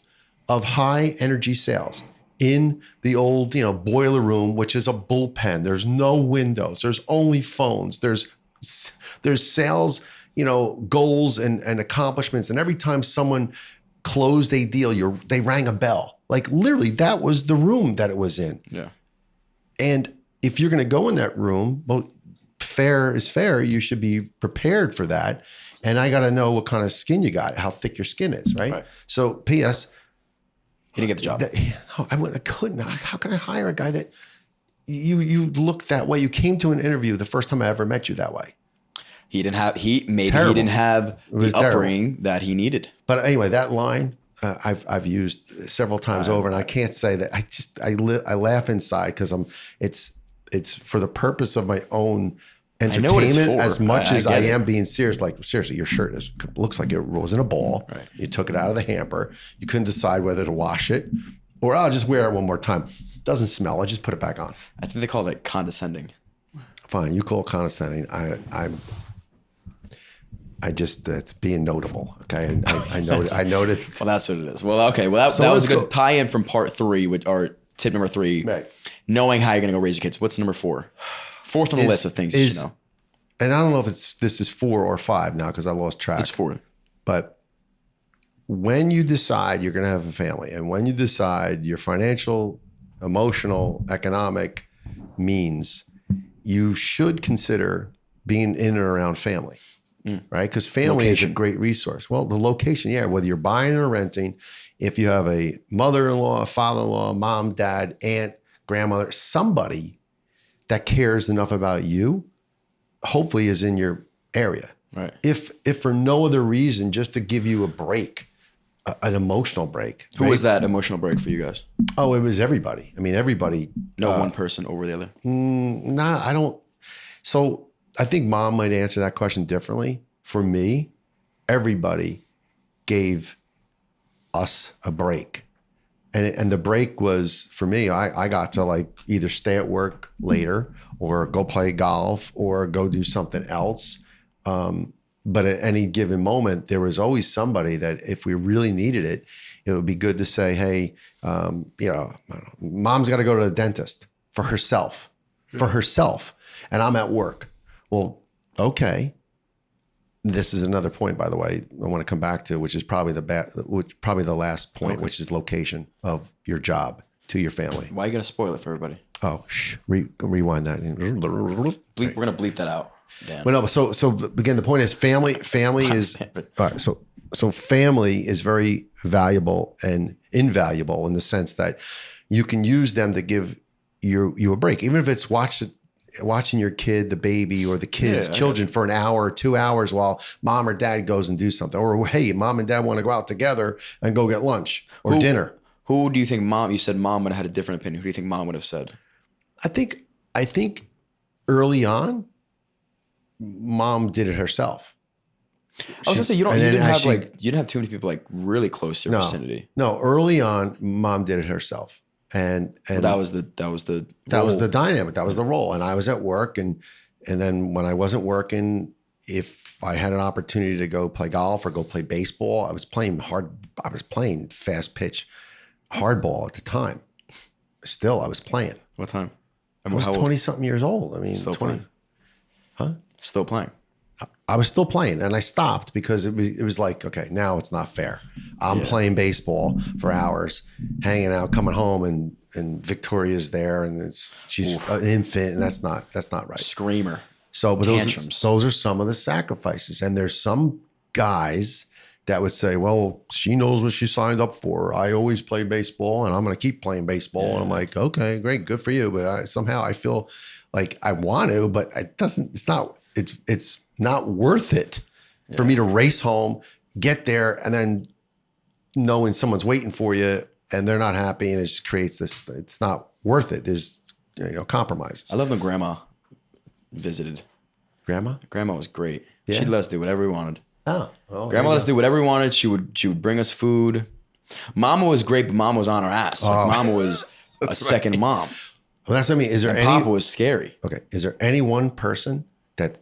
of high energy sales, in the old, boiler room, which is a bullpen, there's no windows, there's only phones, there's sales, goals and accomplishments, and every time someone closed a deal, they rang a bell. Like literally, that was the room that it was in. Yeah. And if you're going to go in that room, well, fair is fair. You should be prepared for that. And I got to know what kind of skin you got, how thick your skin is, right? So, P.S. He didn't get the job. No, I couldn't. How can I hire a guy that you look that way? You came to an interview the first time I ever met you that way. He didn't have. He Terrible. didn't have the terrible. upbringing that he needed. But anyway, that line I've used several times over, and I can't say that. I laugh inside because it's for the purpose of my own entertainment know what it's for. as much as I get it. am being serious. Like seriously, your shirt looks like it was in a ball. Right. You took it out of the hamper. You couldn't decide whether to wash it or I'll just wear it one more time. Doesn't smell. I just put it back on. I think they call it condescending. Fine, you call it condescending. I just it's being notable. Okay, I noted. Well, that's what it is. Well, okay. Well, that was a good tie-in from part 3, or tip number 3. Right. Knowing how you're going to go raise your kids. What's number 4? Fourth on the list of things you should know. And I don't know if this is 4 or 5 now because I lost track. It's 4. But when you decide you're going to have a family, and when you decide your financial, emotional, economic means, you should consider being in and around family. Right? Because family is a great resource. Well, the location, yeah, whether you're buying or renting, if you have a mother-in-law, a father-in-law, mom, dad, aunt, grandmother, somebody that cares enough about you, hopefully is in your area. Right. If for no other reason, just to give you a break, an emotional break. Who was that emotional break for you guys? Oh, it was everybody. I mean, everybody. No one person over the other? I don't. So I think mom might answer that question differently. For me, everybody gave us a break. And the break was, for me, I got to like either stay at work later or go play golf or go do something else. But at any given moment, there was always somebody that if we really needed it, it would be good to say, hey, mom's got to go to the dentist for herself, and I'm at work. Well, okay. This is another point, by the way, I want to come back to, which is probably the last point, which is location of your job to your family. Why you got to spoil it for everybody? Oh, rewind that. We're going to bleep that out, Dan. Well, no, so again, the point is family is, all right, so So family is very valuable and invaluable in the sense that you can use them to give you a break, even if it's watching your kid, the baby, or the kids, children for an hour or 2 hours while mom or dad goes and do something. Or hey, mom and dad want to go out together and go get lunch or dinner. Who do you think you said mom would have had a different opinion. Who do you think mom would have said? I think early on, mom did it herself. I was gonna say you didn't have too many people like really close to your vicinity. No, early on, mom did it herself. And that was the dynamic. That was the role. And I was at work, and then when I wasn't working, if I had an opportunity to go play golf or go play baseball, I was playing fast pitch hardball at the time. Still, I was playing. What time? I was 20 something years old. I mean, still 20. Playing. Huh? Still playing. I was still playing, and I stopped because it was like, okay, now it's not fair. I'm playing baseball for hours, hanging out, coming home, and Victoria's there, and she's an infant, and that's not right. Screamer. So, but those are some of the sacrifices, and there's some guys that would say, well, she knows what she signed up for. I always play baseball, and I'm going to keep playing baseball. And I'm like, okay, great, good for you, but somehow I feel like I want to, but it's not worth it for me to race home, get there, and then knowing someone's waiting for you and they're not happy, and it just creates this. It's not worth it. There's compromises. I love when grandma visited. Grandma was great. Yeah. She'd let us do whatever we wanted. Oh, well, grandma let us do whatever we wanted. She would bring us food. Mama was great, but Mama was on her ass. Like Mama was a second mom. Well, that's what I mean. Is there any? Papa was scary. Okay. Is there any one person that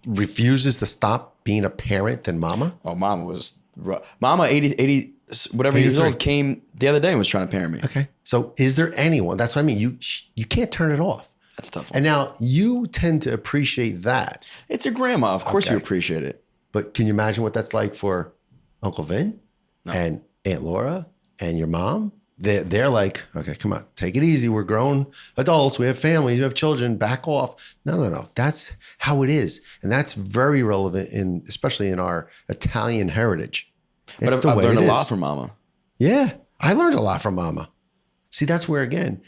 refuses to stop being a parent than Mama? Oh, Mama was rough. Mama 80 whatever years old came the other day and was trying to parent me. Okay. So is there anyone? That's what I mean. You can't turn it off. That's tough. And now you tend to appreciate that. It's your grandma. Of course you appreciate it. But can you imagine what that's like for Uncle Vin and Aunt Laura and your mom? They're like, okay, come on, take it easy. We're grown adults. We have families. We have children. Back off. No. That's how it is. And that's very relevant especially in our Italian heritage. But I've learned a lot from Mama. Yeah, I learned a lot from Mama. See, that's where, again,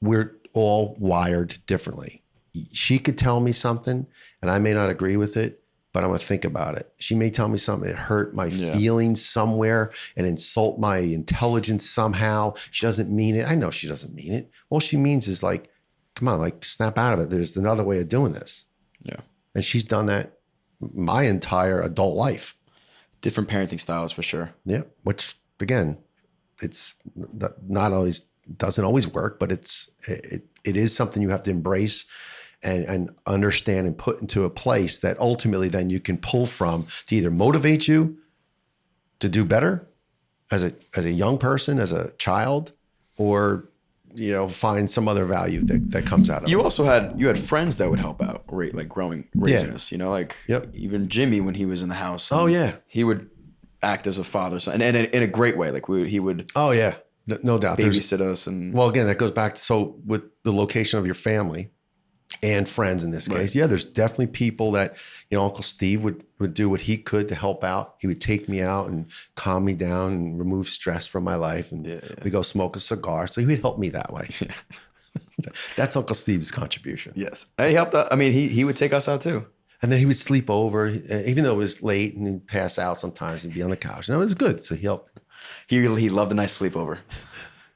we're all wired differently. She could tell me something and I may not agree with it, but I'm going to think about it. She may tell me something that hurt my feelings somewhere and insult my intelligence somehow. She doesn't mean it. I know she doesn't mean it. All she means is like, come on, like snap out of it. There's another way of doing this. Yeah. And she's done that my entire adult life. Different parenting styles for sure. Yeah. Which again, it's not always, doesn't always work, but it is something you have to embrace and understand and put into a place that ultimately then you can pull from to either motivate you to do better as a young person, as a child, or find some other value that comes out of it. You also had friends that would help out, right? Like raising us, even Jimmy when he was in the house. Oh yeah, he would act as a father, and in a great way. Like he would. Oh yeah, no doubt. Babysit us, and well, again, that goes back to with the location of your family and friends in this case. Right. Yeah, there's definitely people that Uncle Steve would do what he could to help out. He would take me out and calm me down and remove stress from my life, and we go smoke a cigar. So he would help me that way. That's Uncle Steve's contribution. Yes, and he helped out. I mean, he would take us out too. And then he would sleep over, even though it was late, and he'd pass out sometimes. He'd be on the couch. And it was good. So he helped. He loved a nice sleepeover.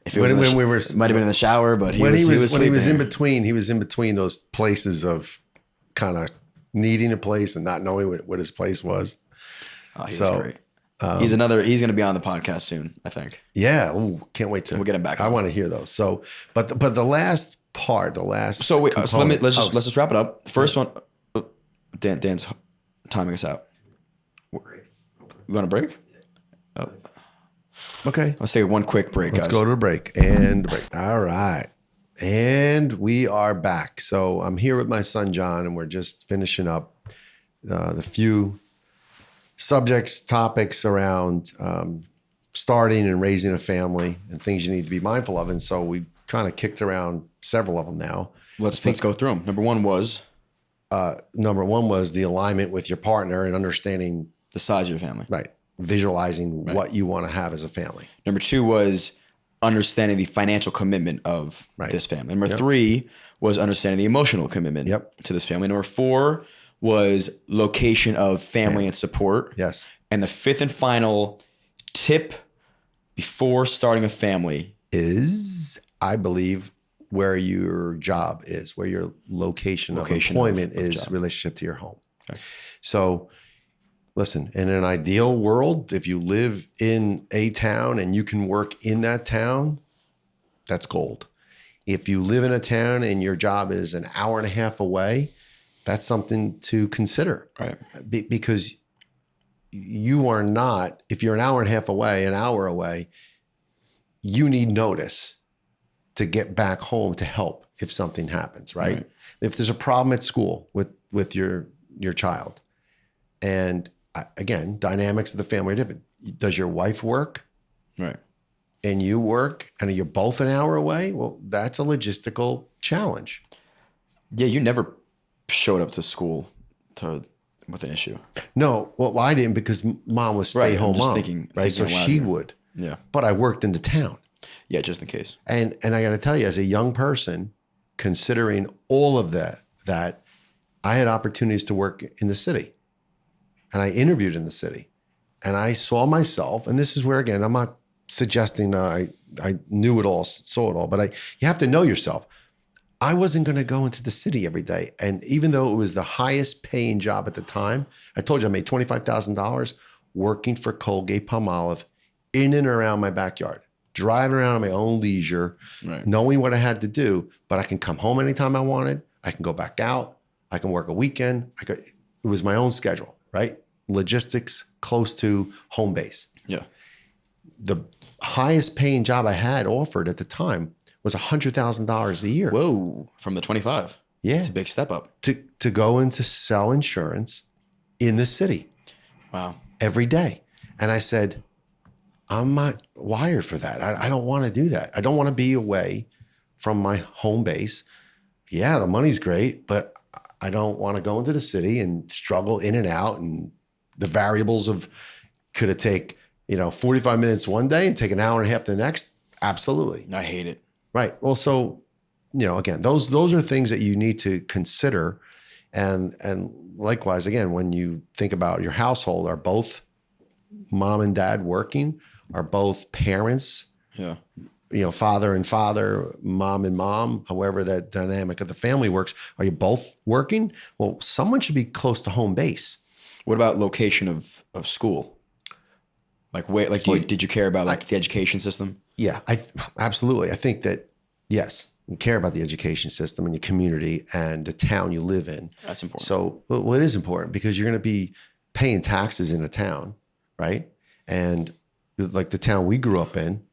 If it when we were, might have been in the shower, but he was in between. He was in between those places of kind of needing a place and not knowing what his place was. Oh, he's great. He's going to be on the podcast soon, I think. Yeah. Ooh, can't wait to. We'll get him back. I want to hear those. So, but the last part, let's just wrap it up. First one, Dan's timing us out. You want a break? Oh. Okay. Let's take one quick break, guys. Let's go to a break. All right. And we are back. So I'm here with my son, John, and we're just finishing up the few topics around starting and raising a family and things you need to be mindful of. And so we kind of kicked around several of them now. Let's go through them. Number one was the alignment with your partner and understanding The size of your family. Right. Visualizing what you want to have as a family. Number 2 was understanding the financial commitment of this family. Number 3 was understanding the emotional commitment to this family. Number 4 was location of family and support. Yes. And the 5th and final tip before starting a family is, I believe, where your job is, where your location of employment is relationship to your home. Okay. So listen, in an ideal world, if you live in a town and you can work in that town, that's gold. If you live in a town and your job is an hour and a half away, that's something to consider. Right. Because you are not, if you're an hour and a half away, an hour away, you need notice to get back home to help if something happens, right? If there's a problem at school with your child, and again, dynamics of the family are different. Does your wife work? Right. And you work, and you're both an hour away? Well, that's a logistical challenge. Yeah, you never showed up to school with an issue. No, well, I didn't because mom was stay-home mom, right? So she would. Yeah. But I worked in the town. Yeah, just in case. And I got to tell you, as a young person, considering all of that I had opportunities to work in the city, and I interviewed in the city, and I saw myself. And this is where, again, I'm not suggesting I knew it all, saw it all, but you have to know yourself. I wasn't going to go into the city every day, and even though it was the highest paying job at the time, I told you I made $25,000 working for Colgate-Palmolive in and around my backyard. Driving around at my own leisure, knowing what I had to do, but I can come home anytime I wanted. I can go back out. I can work a weekend. It was my own schedule, right? Logistics close to home base. Yeah. The highest paying job I had offered at the time was $100,000 a year. Whoa, from the 25. Yeah. It's a big step up. To go and to sell insurance in the city. Wow. Every day. And I said, I'm not wired for that. I don't want to do that. I don't want to be away from my home base. Yeah, the money's great, but I don't want to go into the city and struggle in and out. And the variables of could it take, 45 minutes one day and take an hour and a half the next? Absolutely. I hate it. Right. Well, so, again, those are things that you need to consider. And likewise, again, when you think about your household, are both mom and dad working? Are both parents, father and father, mom and mom, however that dynamic of the family works, are you both working? Well, someone should be close to home base. What about location of school? Did you care about the education system? Yeah, absolutely. I think that, yes, you care about the education system and your community and the town you live in. That's important. So, well, it is important because you're going to be paying taxes in a town, right? And like the town we grew up in,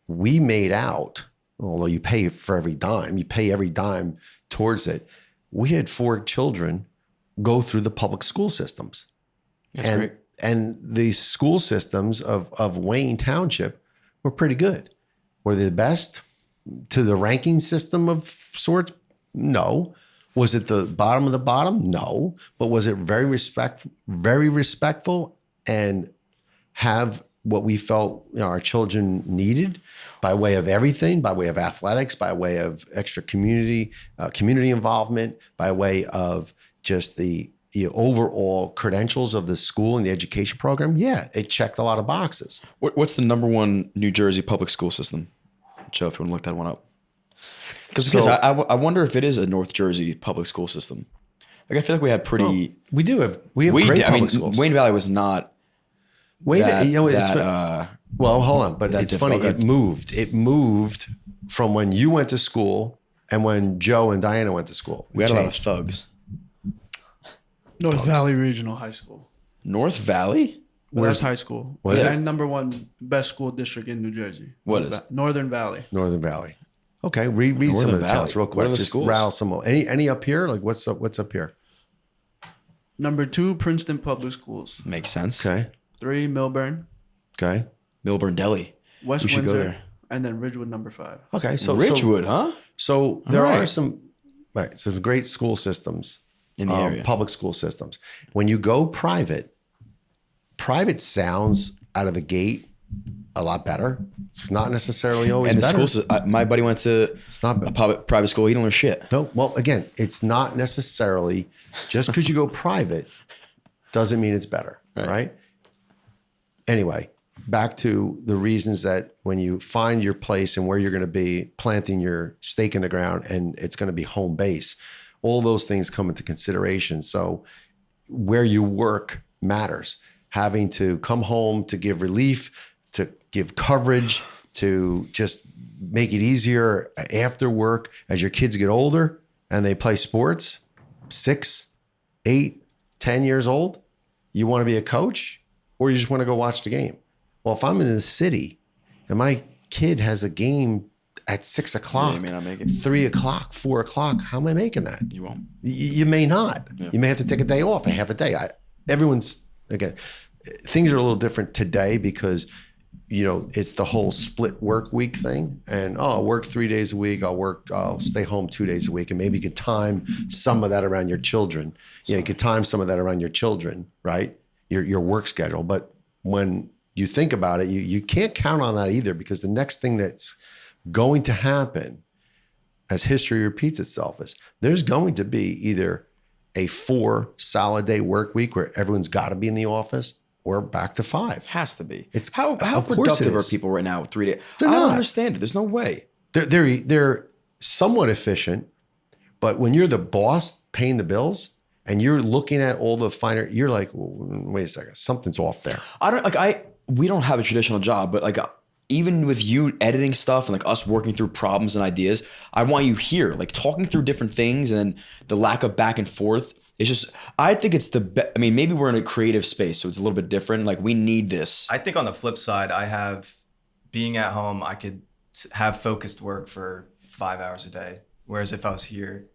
we made out, although you pay for every dime, you pay every dime towards it. We had 4 children go through the public school systems. That's great. And the school systems of Wayne Township were pretty good. Were they the best to the ranking system of sorts? No. Was it the bottom of the bottom? No. But was it very respectful and have what we felt our children needed by way of everything, by way of athletics, by way of extra community involvement, by way of just the overall credentials of the school and the education program? Yeah, it checked a lot of boxes. What's the number one New Jersey public school system? Joe, if you want to look that one up. Because I wonder if it is a North Jersey public school system. I feel like we had pretty... Well, we have great public schools. Wayne Valley was not... Well, hold on, but it's funny. Okay. It moved from when you went to school and when Joe and Diana went to school. We had a lot of thugs. North Valley Regional High School. North Valley? Where's high school? What is it? And #1 best school district in New Jersey. What is it? Northern Valley. Northern Valley. Okay, read some of the towns real quick. Just schools? Rattle some more. Any up here? Like what's up here? #2, Princeton Public Schools. Makes sense. Okay. 3, Milburn. Okay. Milburn Deli. West we should Windsor. Go there. And then Ridgewood #5. Okay. So Ridgewood, huh? So there All are right. some great school systems in the area. Public school systems. When you go private, private sounds out of the gate a lot better. It's not necessarily always And the better. schools, my buddy went to It's not a private school. He didn't learn shit. No, well, again, it's not necessarily just because you go private doesn't mean it's better, right? Anyway, back to the reasons that when you find your place and where you're going to be planting your stake in the ground and it's going to be home base, all those things come into consideration. So where you work matters. Having to come home to give relief, to give coverage, to just make it easier after work as your kids get older and they play sports, 6, 8, 10 years old, you want to be a coach or you just want to go watch the game? Well, if I'm in the city and my kid has a game at 6 o'clock, you may not make it. 3 o'clock, 4 o'clock, how am I making that? You won't. You may not. Yeah. You may have to take a day off, a half a day. Everyone's, again, things are a little different today because, it's the whole split work week thing. And, I'll work 3 days a week. I'll stay home 2 days a week. And maybe you could time some of that around your children. You could time some of that around your children, right? Your work schedule. But when you think about it, you can't count on that either, because the next thing that's going to happen as history repeats itself is there's going to be either a 4 solid day work week where everyone's got to be in the office, or back to 5. Has to be. It's how of course productive it are is. people right now with 3 days? They're I don't not. understand it. There's no way. They're somewhat efficient, but when you're the boss paying the bills and you're looking at all the finer, you're like, wait a second, something's off there. We don't have a traditional job, but even with you editing stuff and us working through problems and ideas, I want you here, talking through different things, and the lack of back and forth. It's just, I think it's maybe we're in a creative space, so it's a little bit different. We need this. I think on the flip side, being at home, I could have focused work for 5 hours a day. Whereas if I was here,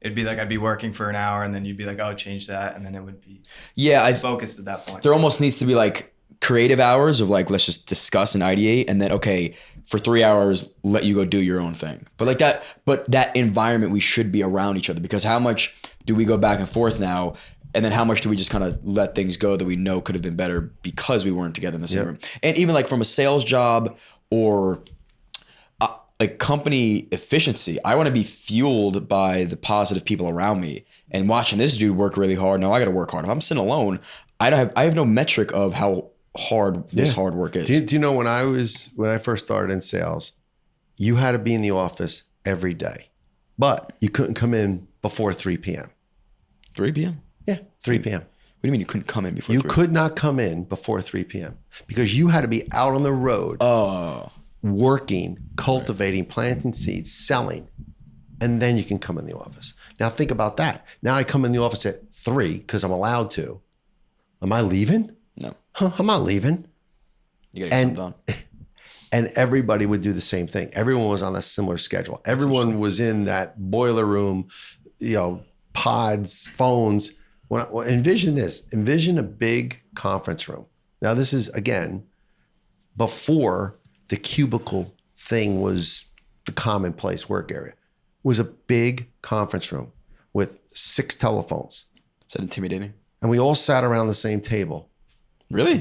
it'd be I'd be working for an hour and then you'd be oh, change that. And then it would be focused at that point. There almost needs to be creative hours of let's just discuss and ideate, and then, okay, for 3 hours, let you go do your own thing. But that environment, we should be around each other, because how much do we go back and forth now? And then how much do we just kind of let things go that we know could have been better because we weren't together in the same room? And even from a sales job or company efficiency, I want to be fueled by the positive people around me. And watching this dude work really hard, now I got to work hard. If I'm sitting alone, I have no metric of how hard this hard work is. Do you know when I first started in sales, you had to be in the office every day, but you couldn't come in before 3 p.m. 3 p.m.? Yeah, 3 p.m. What do you mean you couldn't come in before? You 3? could not come in before 3 p.m. because you had to be out on the road working, cultivating, planting seeds, selling, and then you can come in the office. Now think about that. Now I come in the office at 3 because I'm allowed to. Am I leaving? No. I'm not leaving. You gotta get something done. And everybody would do the same thing. Everyone was on a similar schedule. Everyone was in that boiler room, pods, phones. Envision this. Envision a big conference room. Now, this is, again, before the cubicle thing was the commonplace work area. It was a big conference room with 6 telephones. Is that intimidating? And we all sat around the same table. Really?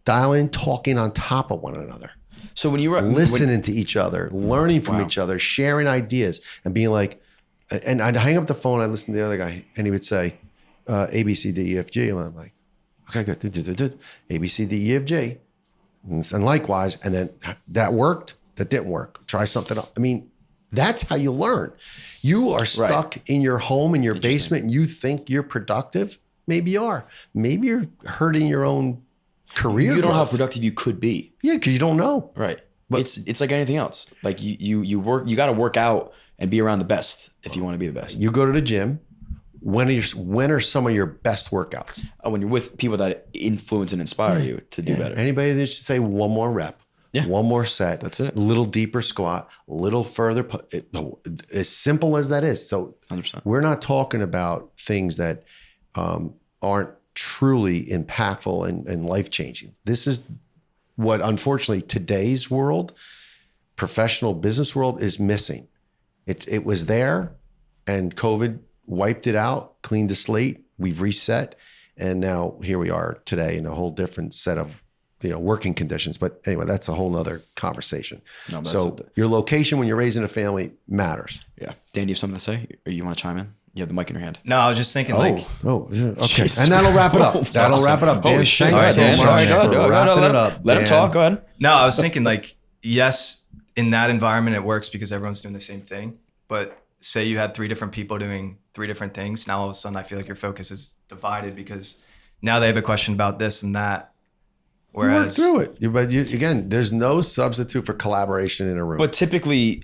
Dialing, talking on top of one another. So when you were listening to each other, learning from each other, sharing ideas, and being and I'd hang up the phone, I'd listen to the other guy, and he would say, A, B, C, D, E, F, G. And I'm like, okay, good. A, B, C, D, E, F, G. And likewise, and then that worked, that didn't work. Try something else. That's how you learn. You are stuck in your home, in your basement, and you think you're productive. Maybe you are. Maybe you're hurting your own career. You don't know how growth. productive you could be. Yeah, because you don't know. Right. But it's like anything else. You got to work out and be around the best if you want to be the best. You go to the gym. When are some of your best workouts? When you're with people that influence and inspire you to do better. Anybody that should say one more rep, one more set. That's it. A little deeper squat, a little further. As simple as that is. So 100%. We're not talking about things that aren't truly impactful and life-changing. This is what, unfortunately, today's world, professional business world, is missing. It was there, and COVID wiped it out, cleaned the slate. We've reset, And now here we are today in a whole different set of, working conditions. But anyway, that's a whole nother conversation. No, so your location when you're raising a family matters. Yeah. Dan, you have something to say? Or you want to chime in? You have the mic in your hand. No, I was just thinking okay. Jesus. And that'll wrap it up. That'll wrap it up. Dan, thanks so much for wrapping it up. Let him talk. Go ahead. No, I was thinking yes, in that environment it works because everyone's doing the same thing. But say you had 3 different people doing 3 different things. Now all of a sudden I feel like your focus is divided because now they have a question about this and that. Whereas you work through it. But again, there's no substitute for collaboration in a room. But typically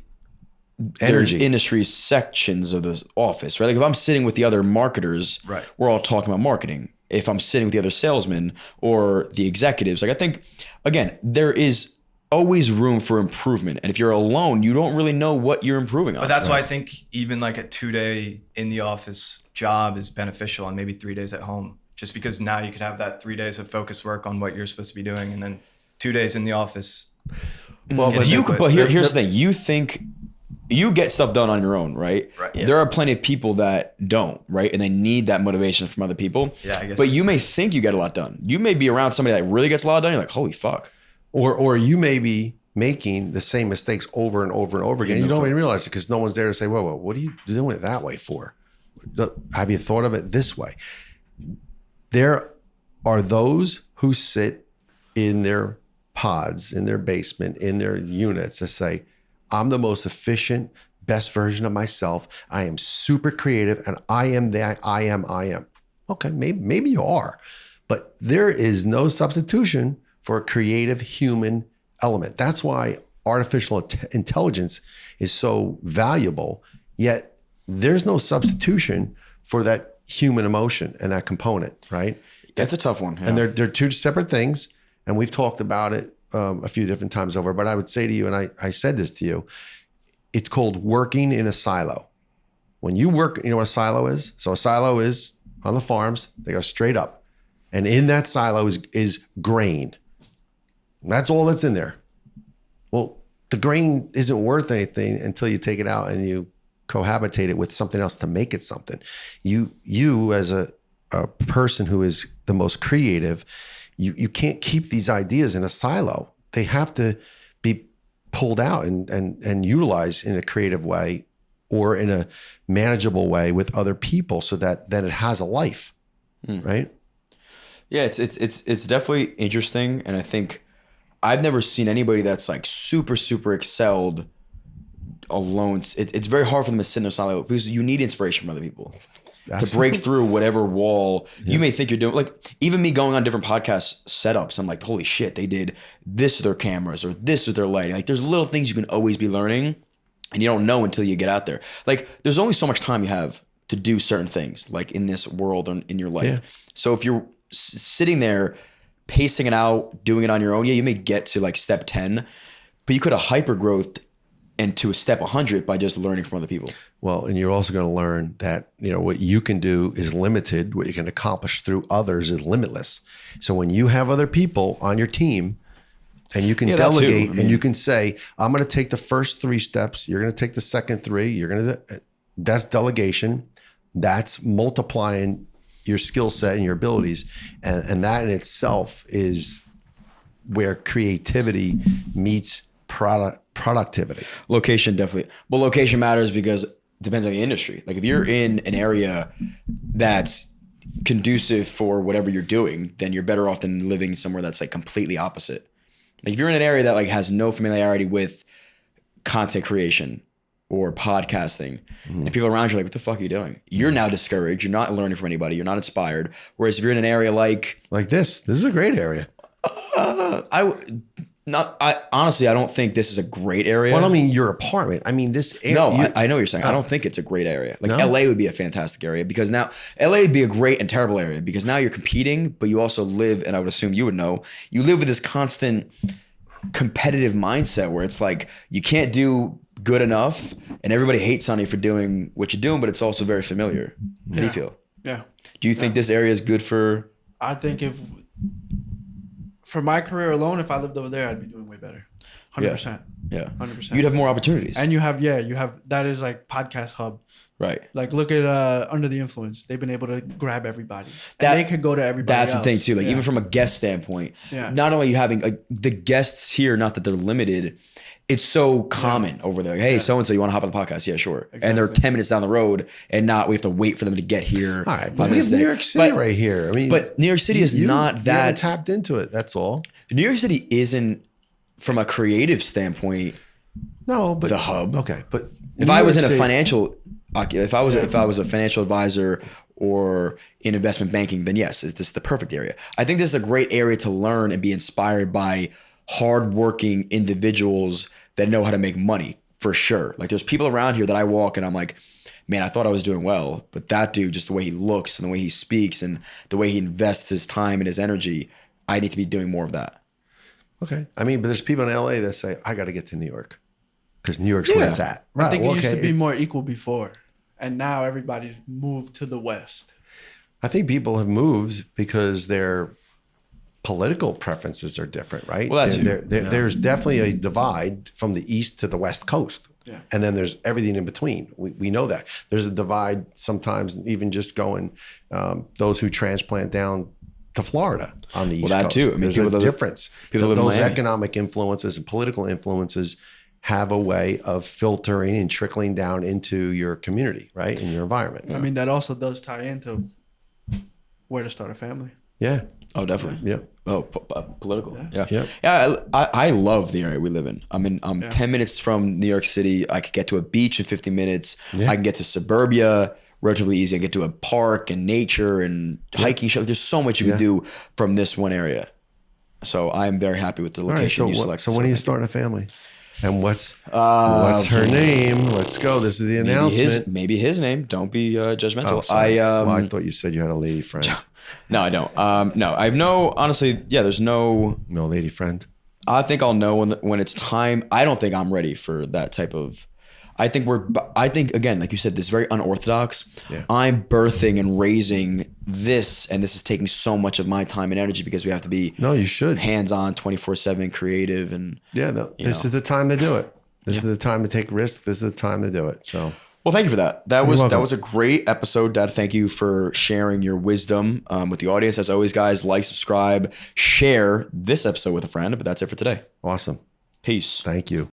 there's industry sections of the office, right? Like if I'm sitting with the other marketers, right, we're all talking about marketing. If I'm sitting with the other salesmen or the executives, I think, again, there is always room for improvement. And if you're alone, you don't really know what you're improving on. But that's why I think even a 2-day in the office job is beneficial and maybe 3 days at home. Just because now you could have that 3 days of focus work on what you're supposed to be doing and then 2 days in the office. Well, but here's the thing. You think you get stuff done on your own, right? Right. Yeah. There are plenty of people that don't, right? And they need that motivation from other people. Yeah, I guess. But you may think you get a lot done. You may be around somebody that really gets a lot done. You're like, holy fuck. Or you may be making the same mistakes over and over and over again. You don't even realize it because no one's there to say, whoa, what are you doing it that way for? Have you thought of it this way? There are those who sit in their pods, in their basement, in their units that say, I'm the most efficient, best version of myself. I am super creative and I am that I am. Okay, maybe you are, but there is no substitution for a creative human element. That's why artificial intelligence is so valuable, yet there's no substitution for that human emotion and that component, right? That's a tough one. Yeah. And they're 2 separate things. And we've talked about it a few different times over, but I would say to you, and I said this to you, it's called working in a silo. When you work, you know what a silo is? So a silo is on the farms, they go straight up. And in that silo is grain. That's all that's in there. Well, the grain isn't worth anything until you take it out and you cohabitate it with something else to make it something. You as a person who is the most creative, you can't keep these ideas in a silo. They have to be pulled out and utilized in a creative way or in a manageable way with other people so that then it has a life, right? Yeah, it's definitely interesting. And I think I've never seen anybody that's super, super excelled alone. It's very hard for them to sit in their silo because you need inspiration from other people. Absolutely. To break through whatever wall you may think you're doing. Even me going on different podcast setups, I'm like, holy shit, they did this with their cameras or this with their lighting. There's little things you can always be learning and you don't know until you get out there. There's only so much time you have to do certain things in this world or in your life. Yeah. So if you're sitting there pacing it out, doing it on your own, you may get to step 10, but you could have hyper growth and to a step 100 by just learning from other people. Well, and you're also going to learn that, what you can do is limited. What you can accomplish through others is limitless. So when you have other people on your team and you can delegate and you can say, I'm going to take the first 3 steps. You're going to take the second 3. That's delegation. That's multiplying your skill set and your abilities. And that in itself is where creativity meets productivity. Location definitely. Well, location matters because it depends on the industry. If you're in an area that's conducive for whatever you're doing, then you're better off than living somewhere that's completely opposite. If you're in an area that has no familiarity with content creation or podcasting, and people around you are what the fuck are you doing? You're now discouraged. You're not learning from anybody. You're not inspired. Whereas if you're in an area like this is a great area. I honestly don't think this is a great area. Well, I mean, your apartment. I mean, this area. No, I know what you're saying. I don't think it's a great area. No? LA would be a fantastic area because now LA would be a great and terrible area because now you're competing, but you also live, and I would assume you would know, you live with this constant competitive mindset where it's you can't do good enough and everybody hates on you for doing what you're doing, but it's also very familiar. How do you feel? Yeah. Do you think this area is good for? I think for my career alone, if I lived over there, I'd be doing way better. 100%. Yeah. 100%. You'd have more opportunities. And you have that is like podcast hub. Right. Like look at Under the Influence. They've been able to grab everybody. That- And they could go to everybody That's else. the thing too. Like Yeah. even from a guest standpoint, Yeah. not only you having like the guests here, not that they're limited, it's so common over there. Like, hey, so and so, you want to hop on the podcast? Yeah, sure. And they're Exactly. 10 minutes down the road, and not we have to wait for them to get here. All right, but on we this have New day. York City But- right here. I mean, But New York City is not you haven't that. tapped into it. That's all. New York City isn't, from a creative standpoint, No, but the hub. Okay, but If New I was York in a City- financial, if I was a financial advisor or in investment banking, then yes, this is the perfect area. I think this is a great area to learn and be inspired by hardworking individuals that know how to make money for sure. Like there's people around here that I walk and I'm like, man, I thought I was doing well, but that dude, just the way he looks and the way he speaks and the way he invests his time and his energy, I need to be doing more of that. Okay, I mean, but there's people in LA that say I got to get to New York because New York's where it's at. I think well, it used okay, to be it's- more equal before. And now everybody's moved to the West. I think people have moved because their political preferences are different, right? Well, that's there's definitely a divide from the East to the West Coast. Yeah. And then there's everything in between. We know that. There's a divide sometimes, even just going, those who transplant down to Florida on the East that Coast. too. I mean, there's people a that live- difference. people live in Those Miami. economic influences and political influences have a way of filtering and trickling down into your community, right? In your environment. I mean, that also does tie into where to start a family. Yeah. Oh, definitely. Yeah. Oh, political. Yeah. Yeah. Yeah. I love the area we live in. I'm 10 minutes from New York City. I could get to a beach in 50 minutes. Yeah. I can get to suburbia relatively easy. I get to a park and nature and hiking. There's so much you can do from this one area. So I'm very happy with the All right. location you So, selected. when are you starting a family? And what's her name? Let's go. This is the announcement. Maybe his name. Don't be judgmental. Oh, sorry. I I thought you said you had a lady friend. no, I don't. No, I have no. Honestly, yeah. There's no. No lady friend. I think I'll know when it's time. I don't think I'm ready for that type of. I think again, like you said, this is very unorthodox. Yeah. I'm birthing and raising this, and this is taking so much of my time and energy because we have to be No, you should. hands-on, 24/7, creative, and Yeah. No, this is the time to do it. This is the time to take risks. This is the time to do it. So. well, thank you for that. That was welcome. a great episode, Dad. Thank you for sharing your wisdom with the audience. As always, guys, like, subscribe, share this episode with a friend. But that's it for today. Awesome. Peace. Thank you.